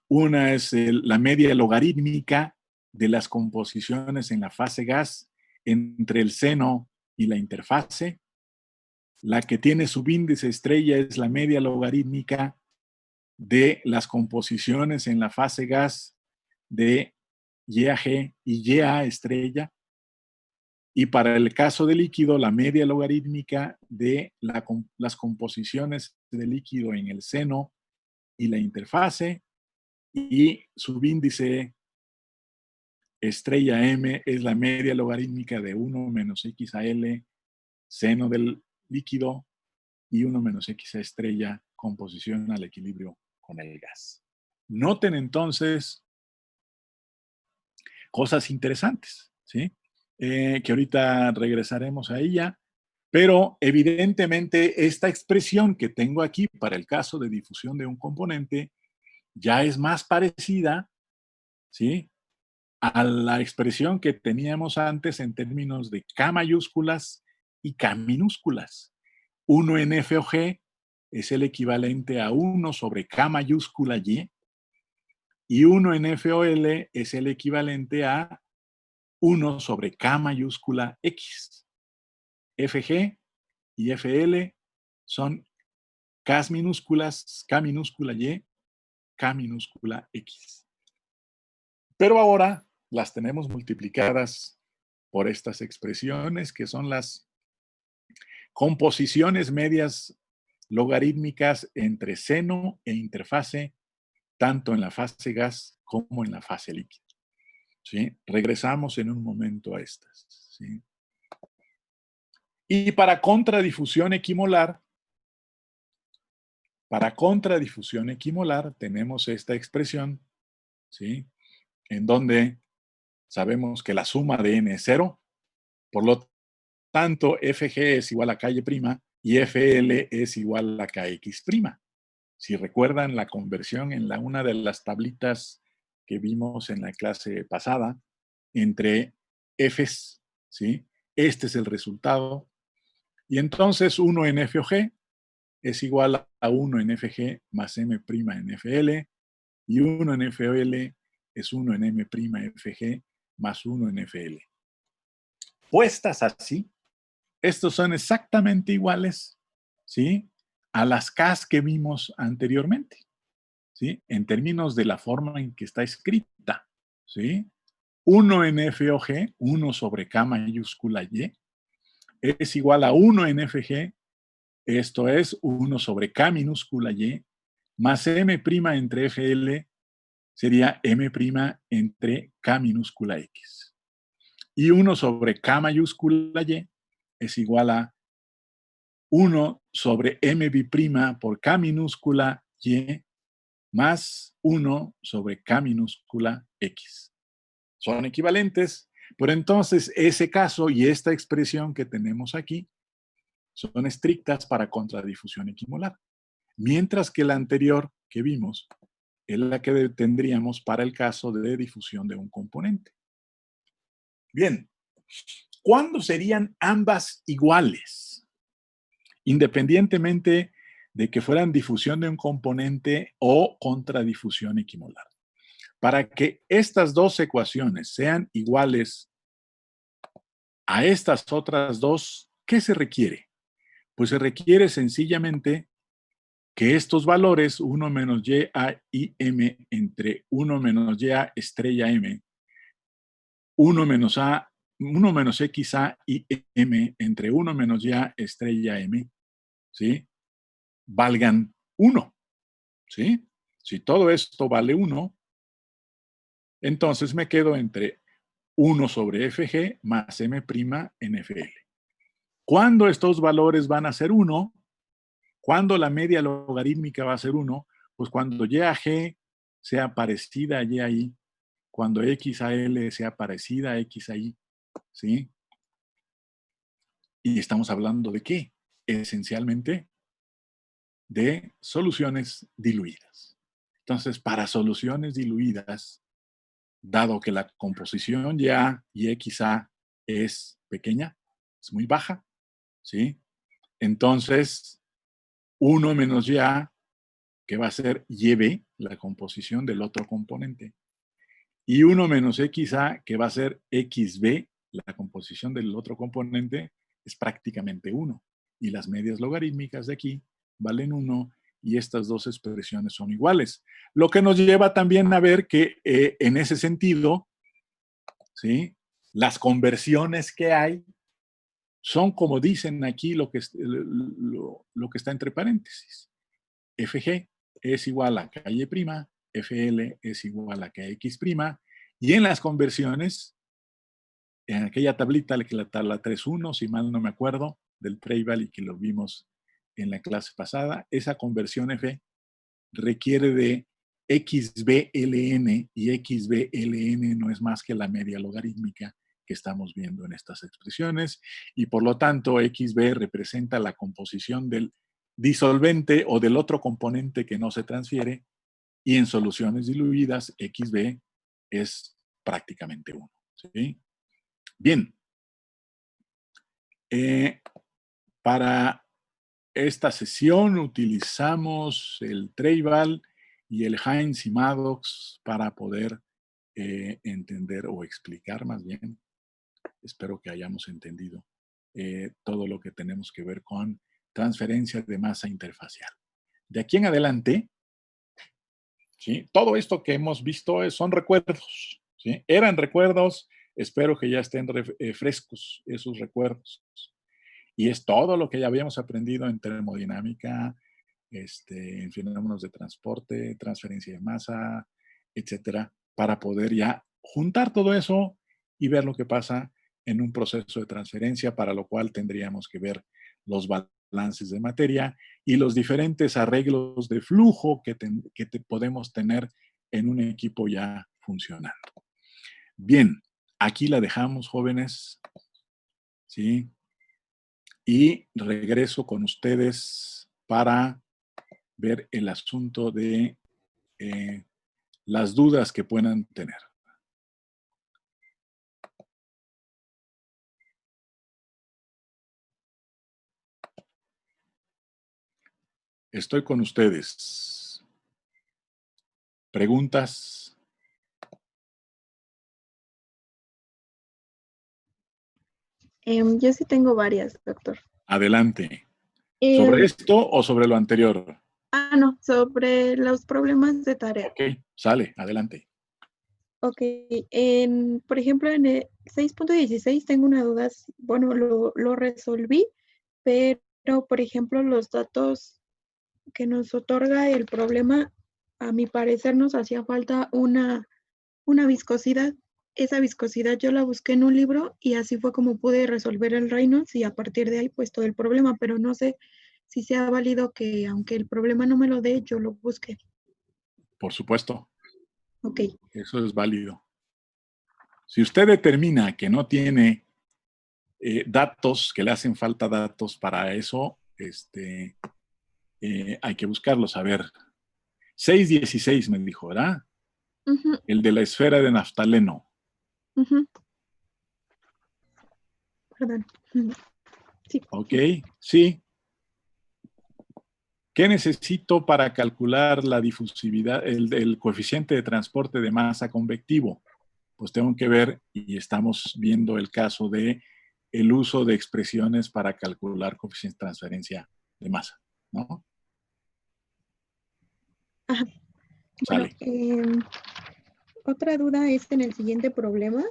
Una es la media logarítmica de las composiciones en la fase gas entre el seno y la interfase. La que tiene subíndice estrella es la media logarítmica de las composiciones en la fase gas de YAG y YA estrella. Y para el caso de líquido, la media logarítmica de las composiciones de líquido en el seno y la interfase. Y subíndice estrella M es la media logarítmica de 1 menos XAL seno del líquido y 1 menos XA estrella composición al equilibrio con el gas. Noten entonces cosas interesantes, ¿sí? Que ahorita regresaremos a ella, pero evidentemente esta expresión que tengo aquí para el caso de difusión de un componente ya es más parecida ¿sí? A la expresión que teníamos antes en términos de K mayúsculas y K minúsculas. 1 en F o G es el equivalente a 1 sobre K mayúscula y 1 en F o L es el equivalente a 1 sobre K mayúscula X. FG y FL son K minúsculas, K minúscula Y, K minúscula X. Pero ahora las tenemos multiplicadas por estas expresiones que son las composiciones medias logarítmicas entre seno e interfase, tanto en la fase gas como en la fase líquida. ¿Sí? Regresamos en un momento a estas. ¿Sí? Y para contradifusión equimolar tenemos esta expresión, ¿sí? En donde sabemos que la suma de n es 0, por lo tanto, FG es igual a KY' y FL es igual a KX'. Si recuerdan la conversión en una de las tablitas que vimos en la clase pasada, entre Fs, ¿sí? Este es el resultado. Y entonces 1 en F o G es igual a 1 en FG más M' en FL, y 1 en FL es 1 en M' FG más 1 en FL. Puestas así, estos son exactamente iguales, ¿sí? A las Ks que vimos anteriormente, ¿sí? En términos de la forma en que está escrita, ¿sí? 1 en F o G, 1 sobre K mayúscula Y, es igual a 1 en FG, esto es 1 sobre K minúscula Y, más M' entre FL sería M' entre K minúscula X. Y 1 sobre K mayúscula Y es igual a 1 sobre M' por K minúscula Y más 1 sobre K minúscula X. Son equivalentes, pero entonces ese caso y esta expresión que tenemos aquí son estrictas para contradifusión equimolar, mientras que la anterior que vimos es la que tendríamos para el caso de difusión de un componente. Bien, ¿cuándo serían ambas iguales? Independientemente de que fueran difusión de un componente o contradifusión equimolar. Para que estas dos ecuaciones sean iguales a estas otras dos, ¿qué se requiere? Pues se requiere sencillamente que estos valores, 1 menos y a y m entre 1 menos y a estrella m, 1 menos x a y m entre 1 menos y a estrella m, ¿sí? Valgan 1, ¿sí? Si todo esto vale 1, entonces me quedo entre 1 sobre FG más M' en FL. ¿Cuándo estos valores van a ser 1? ¿Cuándo la media logarítmica va a ser 1? Pues cuando Y a G sea parecida a Y a I, cuando X a L sea parecida a X a Y, ¿sí? Y estamos hablando de qué? Esencialmente de soluciones diluidas. Entonces, para soluciones diluidas, dado que la composición Ya y XA es pequeña, es muy baja, ¿sí? Entonces, 1 menos Ya, que va a ser YB, la composición del otro componente, y 1 menos XA, que va a ser XB, la composición del otro componente, es prácticamente 1. Y las medias logarítmicas de aquí valen 1 y estas dos expresiones son iguales. Lo que nos lleva también a ver que en ese sentido, ¿sí? Las conversiones que hay son como dicen aquí lo que está entre paréntesis. FG es igual a KY', FL es igual a KX', y en las conversiones, en aquella tablita, la tabla 3.1, si mal no me acuerdo, del Preval y que lo vimos en la clase pasada, esa conversión F requiere de XBLN y XBLN no es más que la media logarítmica que estamos viendo en estas expresiones y por lo tanto XB representa la composición del disolvente o del otro componente que no se transfiere y en soluciones diluidas XB es prácticamente 1. ¿Sí? Bien. Para esta sesión utilizamos el Traival y el Hines y Maddox para poder entender o explicar más bien. Espero que hayamos entendido todo lo que tenemos que ver con transferencia de masa interfacial. De aquí en adelante, ¿sí? Todo esto que hemos visto son recuerdos. ¿Sí? Eran recuerdos, espero que ya estén frescos esos recuerdos. Y es todo lo que ya habíamos aprendido en termodinámica, en fenómenos de transporte, transferencia de masa, etcétera, para poder ya juntar todo eso y ver lo que pasa en un proceso de transferencia, para lo cual tendríamos que ver los balances de materia y los diferentes arreglos de flujo que podemos tener en un equipo ya funcionando. Bien, aquí la dejamos, jóvenes. ¿Sí? Y regreso con ustedes para ver el asunto de las dudas que puedan tener. Estoy con ustedes. ¿Preguntas? Yo sí tengo varias, doctor. Adelante. ¿Sobre Em, esto o sobre lo anterior? no, sobre los problemas de tarea. Ok, sale, adelante. Ok, por ejemplo, en el 6.16 tengo una duda, bueno, lo resolví, pero, por ejemplo, los datos que nos otorga el problema, a mi parecer nos hacía falta una viscosidad. Esa viscosidad yo la busqué en un libro y así fue como pude resolver el Reynolds y a partir de ahí pues todo el problema, pero no sé si sea válido que aunque el problema no me lo dé, yo lo busque. Por supuesto, Ok. eso es válido. Si usted determina que no tiene datos, que le hacen falta datos para eso, hay que buscarlos. A ver, 6.16 me dijo, ¿verdad? Ujú, El de la esfera de naftaleno. ujú. Perdón. Ujú. Sí. Ok, sí. ¿Qué necesito para calcular la difusividad, el coeficiente de transporte de masa convectivo? Pues tengo que ver, y estamos viendo el caso de el uso de expresiones para calcular coeficiente de transferencia de masa, ¿no? Ajá. Bueno, Sale. otra duda es en el siguiente problema,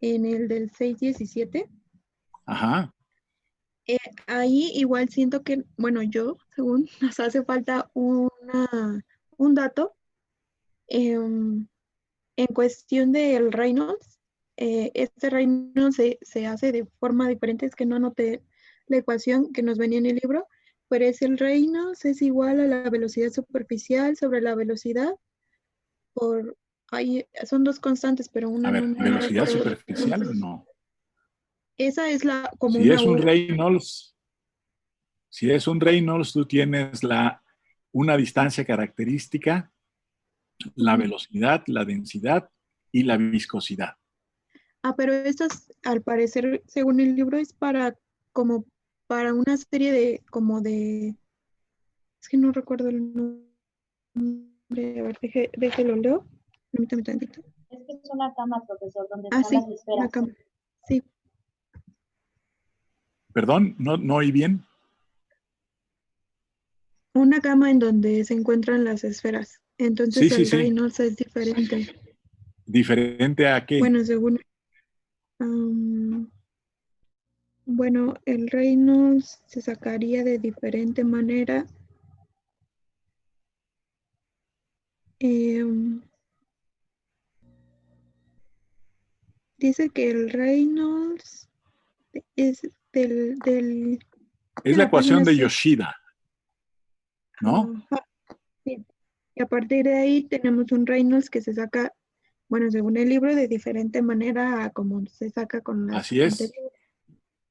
en el del 6.17. Ajá. Ahí igual siento que, bueno, yo, según, nos hace falta un dato en cuestión del Reynolds. Este Reynolds se hace de forma diferente, es que no anoté la ecuación que nos venía en el libro, pero es el Reynolds es igual a la velocidad superficial sobre la velocidad por, ahí son dos constantes, pero A una ver, no velocidad recuerdo. superficial, no. Esa es como Si una es un U. Reynolds, si es un Reynolds, tú tienes una distancia característica, la Ujú. velocidad, la densidad y la viscosidad. Pero estas, al parecer, según el libro, es como para una serie es que no recuerdo el nombre, a ver, déjelo leo, permítame tantito. Es que es una cama, profesor, donde Ah, están sí, las una esferas. cama, sí, Perdón, no oí bien. una cama en donde se encuentran las esferas. Sí, Entonces sí, el sí. Reynolds es diferente. ¿Diferente a qué? Bueno, am, bueno, el Reynolds se sacaría de diferente manera. Em, Dice que el Reynolds es Es de la la ecuación página de 6. Yoshida, ¿no? Ajá, sí. Y a partir de ahí tenemos un Reynolds que se saca, bueno, según el libro, de diferente manera a como se saca con las Así es. anteriores.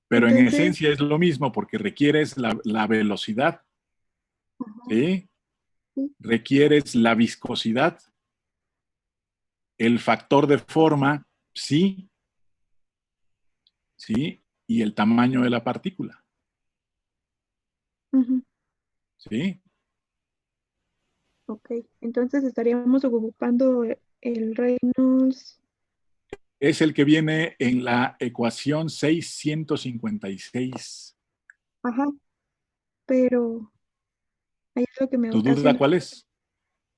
Pero en Entonces, esencia es lo mismo porque requieres la velocidad, ajá, ¿sí? sí, Requieres la viscosidad el factor de forma, sí, sí, y el tamaño de la partícula, Ujú. ¿sí? Ok, entonces estaríamos ocupando el Reynolds. Es el que viene en la ecuación 656. Ajá, pero ahí es lo que me ¿Tu duda ocasiona. cuál es?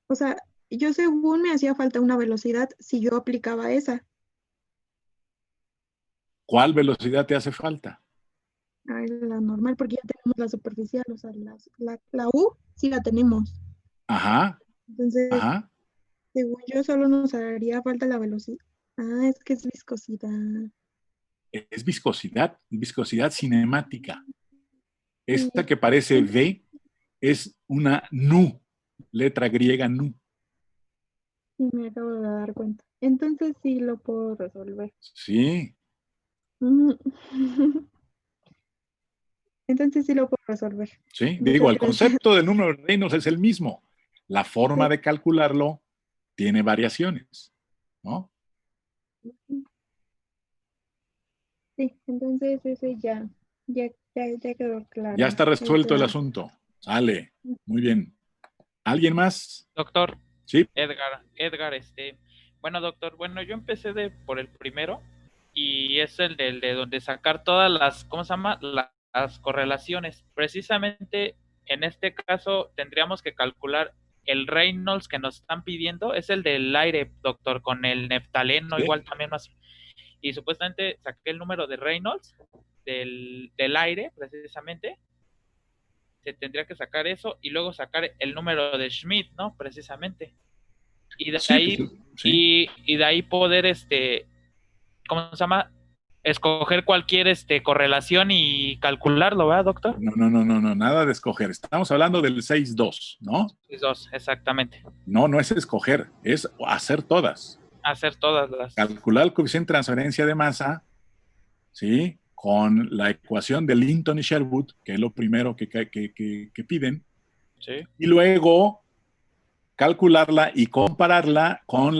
O sea, yo según me hacía falta una velocidad si yo aplicaba esa. ¿Cuál velocidad te hace falta? La normal, porque ya tenemos la superficial, o sea, la U sí la tenemos. Ajá, Entonces, ajá. según yo, solo nos haría falta la velocidad. Ah, es que es viscosidad. Es viscosidad cinemática. Sí, Esta que parece V es una nu, letra griega nu. sí, me acabo de dar cuenta. Entonces sí lo puedo resolver. Sí, Mm. Entonces sí lo puedo resolver. sí. Digo, Muchas el gracias. concepto del número de Reynolds es el mismo. La forma de calcularlo tiene variaciones, ¿no? Sí, entonces ese ya quedó Ya claro. está resuelto el asunto. Sale. Muy bien. ¿Alguien más? Doctor, Sí. Edgar, bueno, doctor, bueno, yo empecé por el primero y es el de donde sacar todas las, ¿cómo se llama? Las correlaciones. Precisamente en este caso tendríamos que calcular el Reynolds que nos están pidiendo, es el del aire, doctor, con el neftaleno, Sí. igual también más. Y supuestamente saqué el número de Reynolds del aire, precisamente. Se tendría que sacar eso y luego sacar el número de Schmidt, ¿no? Precisamente. Y de Sí, pues, ahí, sí. y de ahí poder, ¿cómo se llama? Escoger cualquier correlación y calcularlo, ¿verdad, doctor? No, nada de escoger. Estamos hablando del 6-2, ¿no? Dos, exactamente. No es escoger, es hacer todas. Hacer todas las. Calcular el coeficiente de transferencia de masa, ¿sí? Con la ecuación de Linton y Sherwood, que es lo primero que piden, Sí. y luego calcularla y compararla con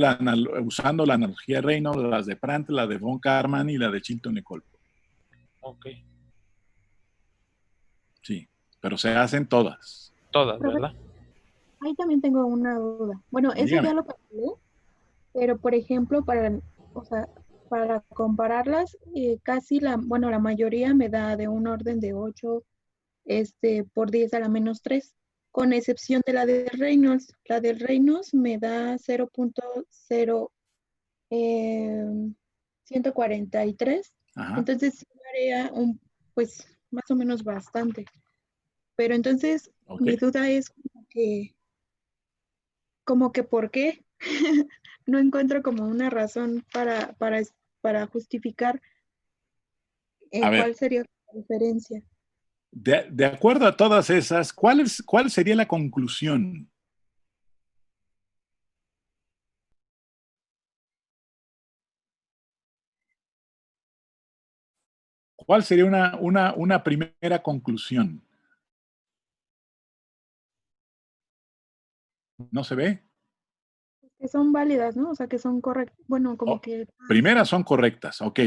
usando la analogía de Reynolds, las de Prandtl, la de von Karman y la de Chilton y Colpo. Ok. Sí, pero se hacen todas. Todas, Profe, ¿verdad? ahí también tengo una duda. Bueno, eso ya Dígame. lo calculé, pero por ejemplo, o sea, para compararlas, casi bueno, la mayoría me da de un orden de 8 por 10 a la menos 3, con excepción de la de Reynolds. La de Reynolds me da 0.0 eh, 143. Ajá. Entonces sí varía pues más o menos bastante. Pero entonces Ok. mi duda es como que ¿por qué? No encuentro como una razón para justificar A ver, cuál sería la diferencia. de acuerdo a todas esas, ¿cuál sería la conclusión? ¿Cuál sería una primera conclusión? ¿No se ve? Que son válidas, ¿no? O sea, que son correctas. Bueno, como Oh, que primeras son correctas, ok.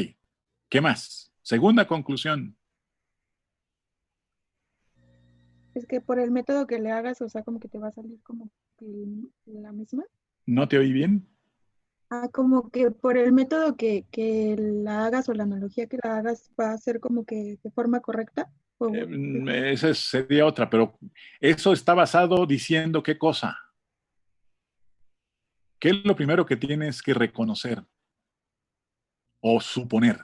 ¿Qué más? Segunda conclusión. es que por el método que le hagas, o sea, como que te va a salir como que la misma. ¿No te oí bien? Ah, como que por el método que la hagas o la analogía que la hagas va a ser como que de forma correcta. Esa sería otra, pero eso está basado diciendo qué cosa. ¿Qué es lo primero que tienes que reconocer o suponer?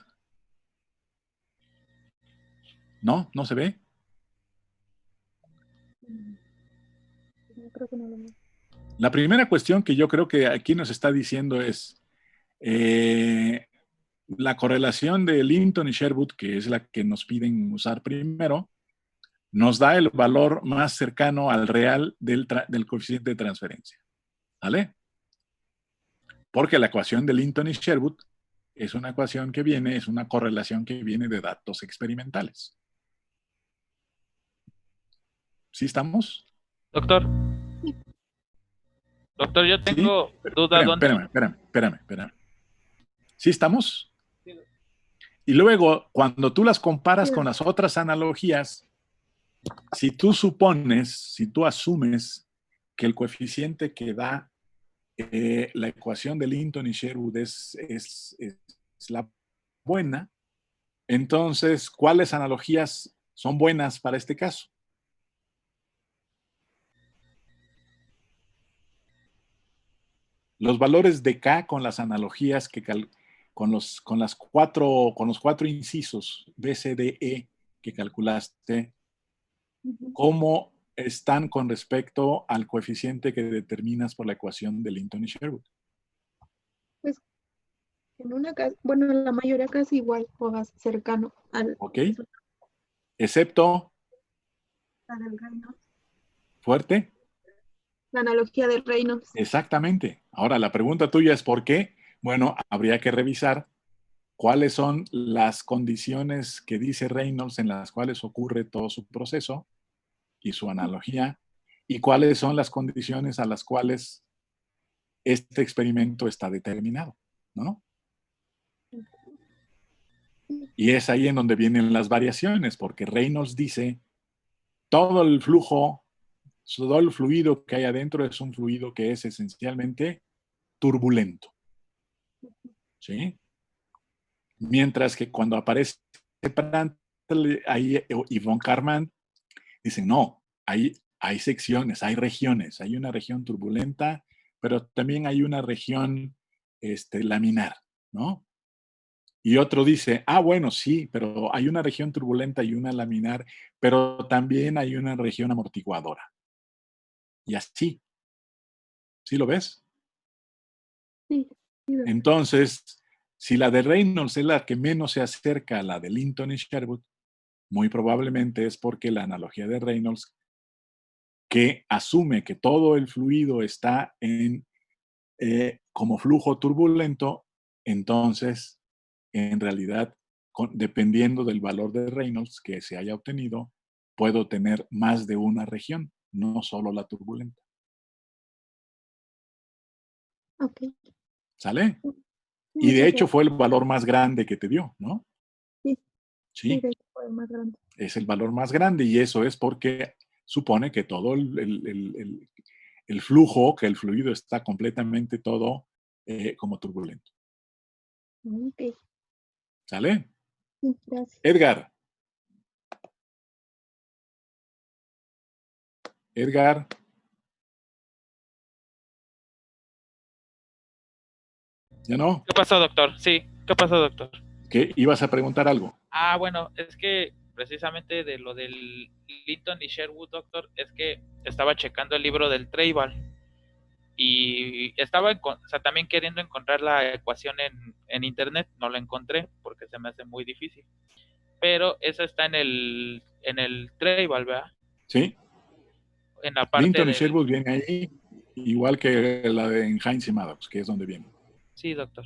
¿No? ¿No se ve? No, creo que no lo veo. La primera cuestión que yo creo que aquí nos está diciendo es eh, la correlación de Linton y Sherwood, que es la que nos piden usar primero, nos da el valor más cercano al real del coeficiente de transferencia. ¿Vale? Porque la ecuación de Linton y Sherwood es una ecuación que viene, es una correlación que viene de datos experimentales. ¿Sí estamos? Doctor, Doctor, yo ¿Sí? tengo duda dónde... Espérame. ¿Sí estamos? Y luego, cuando tú las comparas con las otras analogías, si tú asumes que el coeficiente que da la ecuación de Linton y Sherwood es la buena, entonces, ¿cuáles analogías son buenas para este caso? Los valores de K con las analogías con los cuatro incisos B, C, D, E que calculaste, ¿cómo están con respecto al coeficiente que determinas por la ecuación de Linton y Sherwood? Pues en una casa, bueno, la mayoría casi igual o más cercano al ¿Ok? Excepto, la del Reynolds. fuerte. La analogía del Reynolds. Exactamente. Ahora, la pregunta tuya es ¿por qué? Bueno, habría que revisar cuáles son las condiciones que dice Reynolds en las cuales ocurre todo su proceso y su analogía, y cuáles son las condiciones a las cuales este experimento está determinado, ¿no? Y es ahí en donde vienen las variaciones, porque Reynolds dice, todo el flujo, todo el fluido que hay adentro es un fluido que es esencialmente turbulento, ¿sí? Mientras que cuando aparece Prandtl y von Karman, dicen, no, hay secciones, hay regiones, hay una región turbulenta, pero también hay una región laminar, ¿no? Y otro dice, bueno, sí, pero hay una región turbulenta y una laminar, pero también hay una región amortiguadora. Y así, ¿sí lo ves? Sí, sí, Entonces, si la de Reynolds es la que menos se acerca a la de Linton y Sherwood, muy probablemente es porque la analogía de Reynolds, que asume que todo el fluido está como flujo turbulento, entonces, en realidad, dependiendo del valor de Reynolds que se haya obtenido, puedo tener más de una región, no solo la turbulenta. ok. ¿Sale? Sí, Y de muchas hecho gracias. fue el valor más grande que te dio, ¿no? Sí, sí, Sí, de hecho fue el más grande. es el valor más grande y eso es porque supone que todo el flujo, que el fluido está completamente todo como turbulento. Ok, ¿Sale? sí, gracias. Edgar, ¿ya no? ¿Qué pasó, doctor? Sí, ¿qué pasó, doctor? ¿Qué? ¿Ibas a preguntar algo? Bueno, es que precisamente de lo del Linton y Sherwood, doctor, es que estaba checando el libro del Treibal y estaba o sea, también queriendo encontrar la ecuación en internet, no la encontré porque se me hace muy difícil. Pero esa está en el Treibal, ¿verdad? Sí. En la parte Linton y del... Sherwood viene ahí, igual que la de Heinz y Maddox, que es donde viene. Sí, doctor.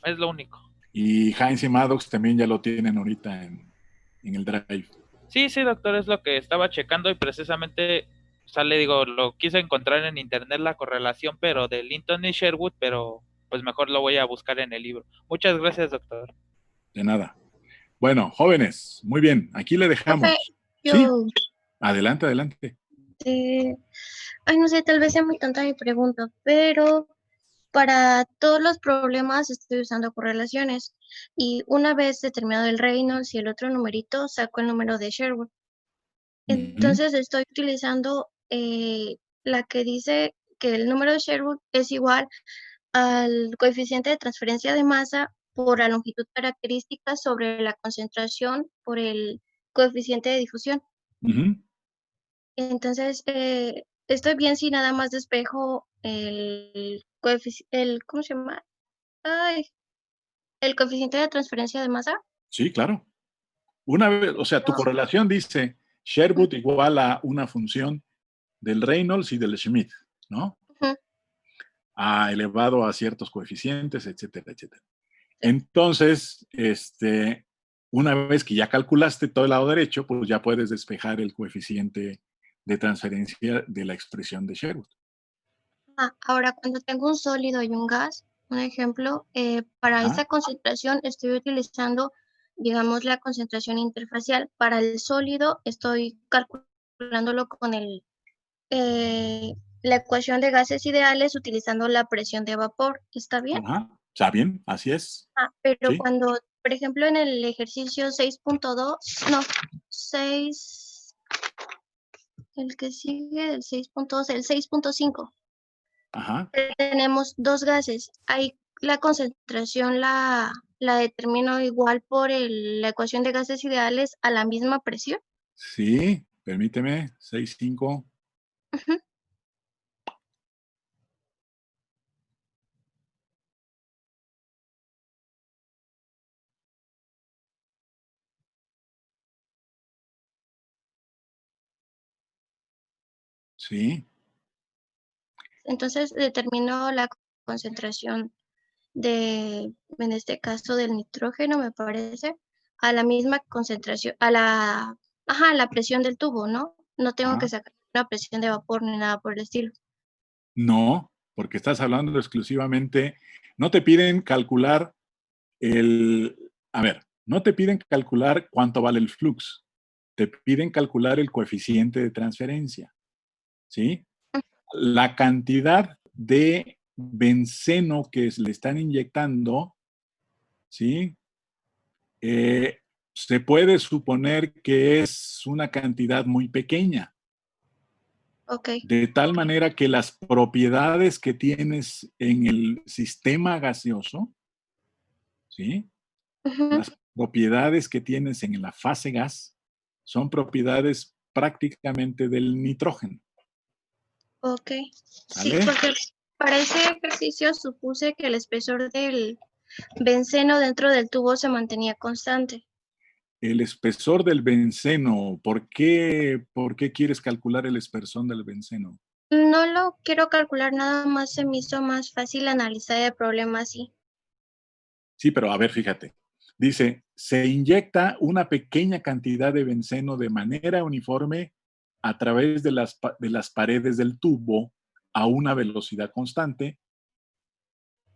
Es lo único. Y Heinz y Maddox también ya lo tienen ahorita en el Drive. Sí, sí, doctor, es lo que estaba checando y precisamente, o sea, le digo, lo quise encontrar en internet la correlación, pero de Linton y Sherwood, pero pues mejor lo voy a buscar en el libro. Muchas gracias, doctor. De nada. Bueno, jóvenes, muy bien, aquí le Profe, dejamos. Sí, yo, adelante, adelante. eh, ay, no sé, tal vez sea muy tonta mi pregunta, pero para todos los problemas estoy usando correlaciones y una vez determinado el Reynolds y el otro numerito, saco el número de Sherwood. Ujú, Entonces estoy utilizando la que dice que el número de Sherwood es igual al coeficiente de transferencia de masa por la longitud característica sobre la concentración por el coeficiente de difusión. ujú. Entonces, estoy bien si nada más despejo ¿cómo se llama? Ay, el coeficiente de transferencia de masa. Sí, claro. Una vez, o sea, tu No, correlación dice Sherwood igual a una función del Reynolds y del Schmidt, ¿no? ujú, Elevado a ciertos coeficientes, etcétera, etcétera. sí. Entonces, una vez que ya calculaste todo el lado derecho, pues ya puedes despejar el coeficiente de transferencia de la expresión de Sherwood. Ahora, cuando tengo un sólido y un gas, un ejemplo, para Ajá. esa concentración estoy utilizando, digamos, la concentración interfacial. Para el sólido estoy calculándolo con la ecuación de gases ideales utilizando la presión de vapor. ¿Está bien? Ajá. Está bien, así es. Pero Sí. cuando, por ejemplo, en el ejercicio 6.2, no, 6, el que sigue del 6.2, el 6.5. Ajá. Tenemos dos gases. Ahí la concentración la determino igual por la ecuación de gases ideales a la misma presión. Sí, permíteme. 6,5. Ujú. Sí. Entonces determino la concentración en este caso del nitrógeno, me parece, a la misma concentración, a la presión del tubo, ¿no? No tengo que Ajá. sacar una presión de vapor ni nada por el estilo. No, porque estás hablando exclusivamente, no te piden calcular a ver, no te piden calcular cuánto vale el flux, te piden calcular el coeficiente de transferencia, ¿sí? La cantidad de benceno que le están inyectando, ¿sí? Se puede suponer que es una cantidad muy pequeña, Ok. de tal manera que las propiedades que tienes en el sistema gaseoso, ¿sí? Ujú. Las propiedades que tienes en la fase gas son propiedades prácticamente del nitrógeno, Ok. Sí, ¿sale? porque para ese ejercicio supuse que el espesor del benceno dentro del tubo se mantenía constante. El espesor del benceno, por qué quieres calcular el espesor del benceno? No lo quiero calcular, nada más se me hizo más fácil analizar el problema así. Sí, pero a ver, fíjate. Dice, se inyecta una pequeña cantidad de benceno de manera uniforme a través de las paredes del tubo a una velocidad constante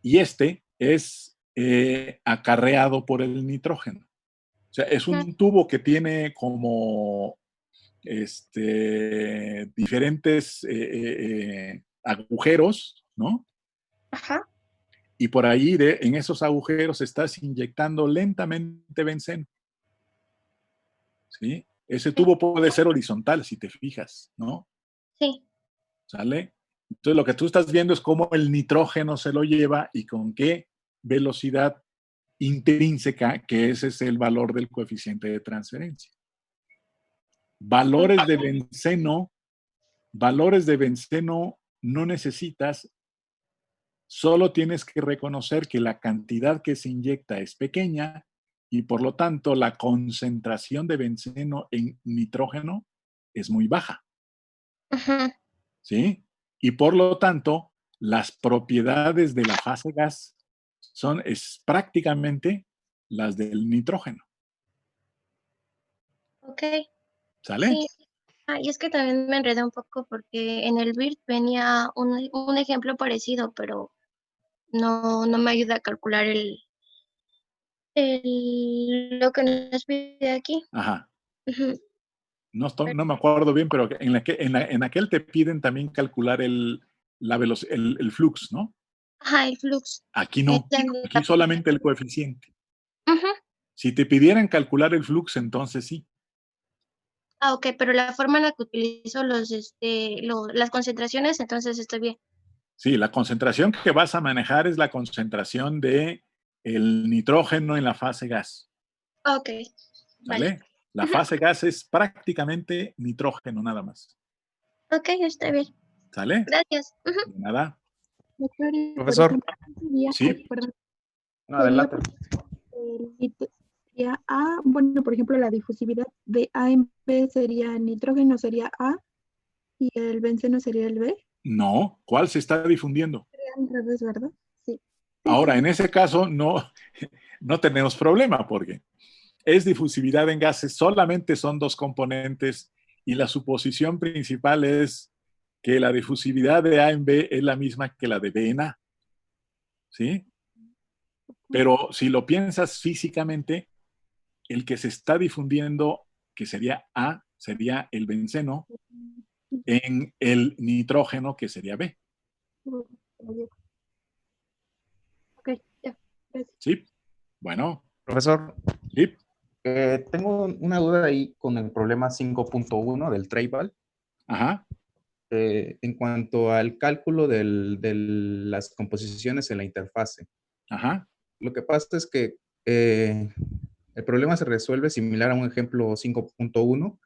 y este es acarreado por el nitrógeno. O sea, es Ujú. un tubo que tiene como diferentes agujeros, ¿no? Ajá. Y por ahí en esos agujeros estás inyectando lentamente benceno, ¿sí? Ese Sí. tubo puede ser horizontal, si te fijas, ¿no? Sí. ¿Sale? Entonces lo que tú estás viendo es cómo el nitrógeno se lo lleva y con qué velocidad intrínseca, que ese es el valor del coeficiente de transferencia. Valores de benceno, valores de benceno no necesitas, solo tienes que reconocer que la cantidad que se inyecta es pequeña y por lo tanto la concentración de benceno en nitrógeno es muy baja, Ujú. ¿sí? Y por lo tanto, las propiedades de la fase gas es prácticamente las del nitrógeno, Ok. ¿sale? Sí. Y es que también me enredé un poco porque en el BIRT venía un ejemplo parecido, pero no me ayuda a calcular lo que nos pide aquí. Ajá. Ujú. No me acuerdo bien, pero en aquel te piden también calcular el flux, ¿no? Ajá, el flux. Aquí Es no, aquí la- solamente el coeficiente. Ujú. Si te pidieran calcular el flux, entonces sí. Ok, pero la forma en la que utilizo las concentraciones, entonces estoy bien. Sí, la concentración que vas a manejar es la concentración de el nitrógeno en la fase gas, Ok, vale. ¿sale? La Ujú. fase gas es prácticamente nitrógeno nada más, Ok, está bien. ¿sale? Gracias. Ujú. De nada. Doctor, y por Profesor, ejemplo, sería, ay, Sí, perdón, no, sería adelante. sería A, bueno, por ejemplo, la difusividad de A en B sería nitrógeno, sería A, y el benceno sería el B. no. ¿Cuál se está difundiendo? Sería al revés, ¿verdad? Sí. Sí, sí, Ahora, en sí. ese caso no tenemos problema porque es difusividad en gases, solamente son dos componentes y la suposición principal es que la difusividad de A en B es la misma que la de B en A. ¿Sí? Pero si lo piensas físicamente, el que se está difundiendo, que sería A, sería el benceno, en el nitrógeno, que sería B. Ok, ya, gracias. ¿Sí? Bueno, Profesor, sí. tengo una duda ahí con el problema 5.1 del Treibal. Ajá. En cuanto al cálculo de las composiciones en la interfase. Ajá. Lo que pasa es que el problema se resuelve similar a un ejemplo 5.1,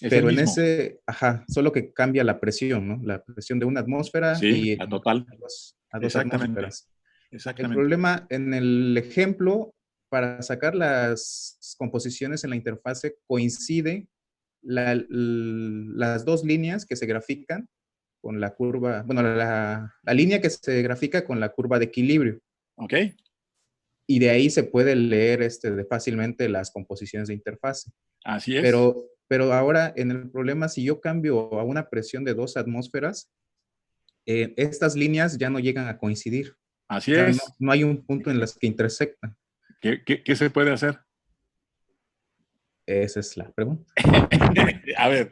Es pero el en mismo. ese, solo que cambia la presión, ¿no? La presión de una atmósfera Sí, y la total. a dos Exactamente. atmósferas. El Exactamente. problema en el ejemplo, para sacar las composiciones en la interfase, coincide las dos líneas que se grafican con la curva, bueno, la línea que se grafica con la curva de equilibrio. ¿Ok? Y de ahí se puede leer fácilmente las composiciones de interfase. Así es. Pero ahora en el problema, si yo cambio a una presión de 2 atmósferas, estas líneas ya no llegan a coincidir. Así O sea, es. no hay un punto en las que intersectan. ¿Qué se puede hacer? Esa es la pregunta. A ver,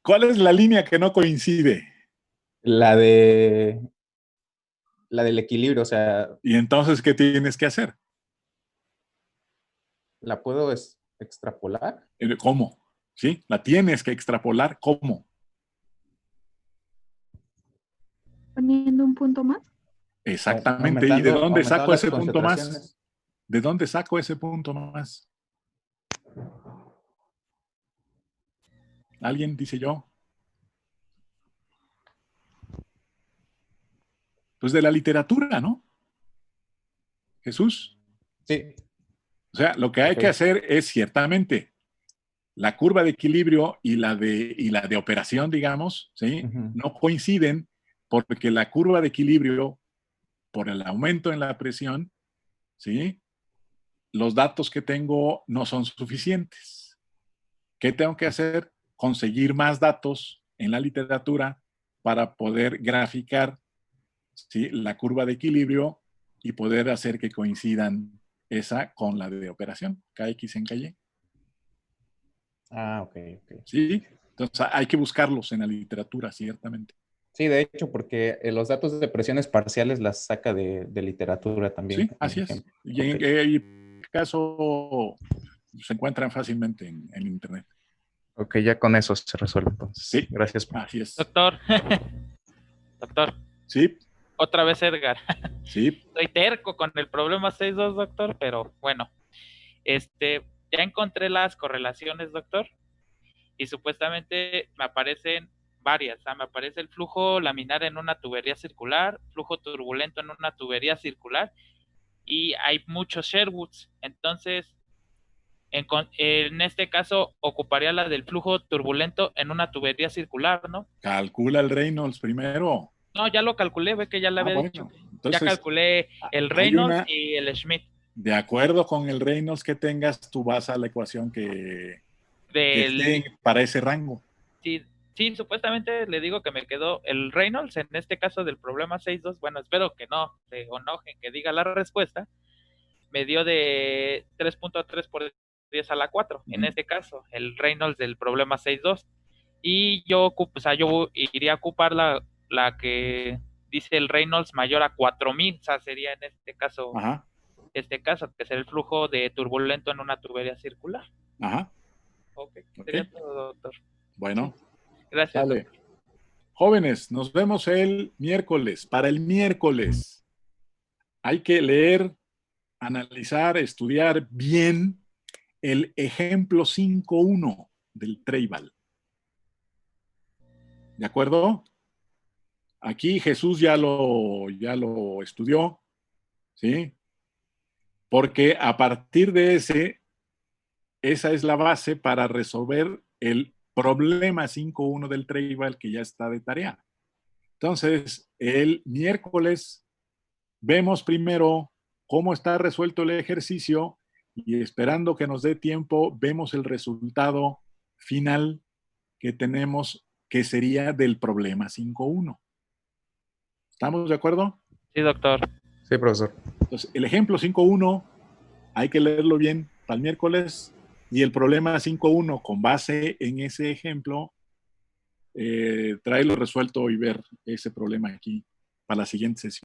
¿cuál es la línea que no coincide? La del equilibrio, o sea, Y entonces, ¿qué tienes que hacer? ¿la puedo extrapolar? ¿Cómo? ¿Sí? La tienes que extrapolar. ¿Cómo? Poniendo un punto más. Exactamente. ¿Y de dónde aumentando saco las ese punto más? concentraciones. ¿De dónde saco ese punto más? ¿Alguien dice yo? Pues de la literatura, ¿no? Jesús. Sí. O sea, lo que hay que hacer es ciertamente la curva de equilibrio y la de operación, digamos, ¿sí? No coinciden porque la curva de equilibrio, por el aumento en la presión, ¿sí? Los datos que tengo no son suficientes. ¿Qué tengo que hacer? Conseguir más datos en la literatura para poder graficar, ¿sí? La curva de equilibrio y poder hacer que coincidan esa con la de operación, KX en KY. Ok. Sí, entonces hay que buscarlos en la literatura, ciertamente. Sí, de hecho, porque los datos de presiones parciales las saca de literatura también. Sí, así es. Y en el caso se encuentran fácilmente en internet. Ok, ya con eso se resuelve entonces. Sí, Gracias. así es. Doctor. Doctor. Sí. Otra vez Edgar. Sí. Estoy terco con el problema 6.2, doctor, pero bueno. Ya encontré las correlaciones, doctor, y supuestamente me aparecen varias. O sea, me aparece el flujo laminar en una tubería circular, flujo turbulento en una tubería circular, y hay muchos Sherwoods. Entonces, en este caso, ocuparía la del flujo turbulento en una tubería circular, ¿no? Calcula el Reynolds primero. No, ya lo calculé, ve que ya le había dicho. Entonces, ya calculé el Reynolds y el Schmidt. De acuerdo con el Reynolds que tengas, tú vas a la ecuación que esté para ese rango. Sí, supuestamente le digo que me quedó el Reynolds, en este caso del problema 6.2, bueno, espero que no se enojen, que diga la respuesta, me dio de 3.3 por 10 a la 4, en este caso, el Reynolds del problema 6.2, y yo iría a ocupar la que dice el Reynolds mayor a 4000, o sea, sería en este caso, que es el flujo de turbulento en una tubería circular. Ajá. Ok, sería todo, doctor. Bueno. Sí. Gracias. Dale. Jóvenes, nos vemos el miércoles. Para el miércoles hay que leer, analizar, estudiar bien el ejemplo 5.1 del Treibal. ¿De acuerdo? Aquí Jesús ya lo estudió, ¿sí? Porque a partir de esa es la base para resolver el problema 5.1 del Treibal que ya está de tarea. Entonces, el miércoles vemos primero cómo está resuelto el ejercicio y esperando que nos dé tiempo, vemos el resultado final que tenemos que sería del problema 5.1. ¿Estamos de acuerdo? Sí, doctor. Sí, profesor. Entonces, el ejemplo 5.1 hay que leerlo bien para el miércoles, y el problema 5.1 con base en ese ejemplo, traerlo resuelto y ver ese problema aquí para la siguiente sesión.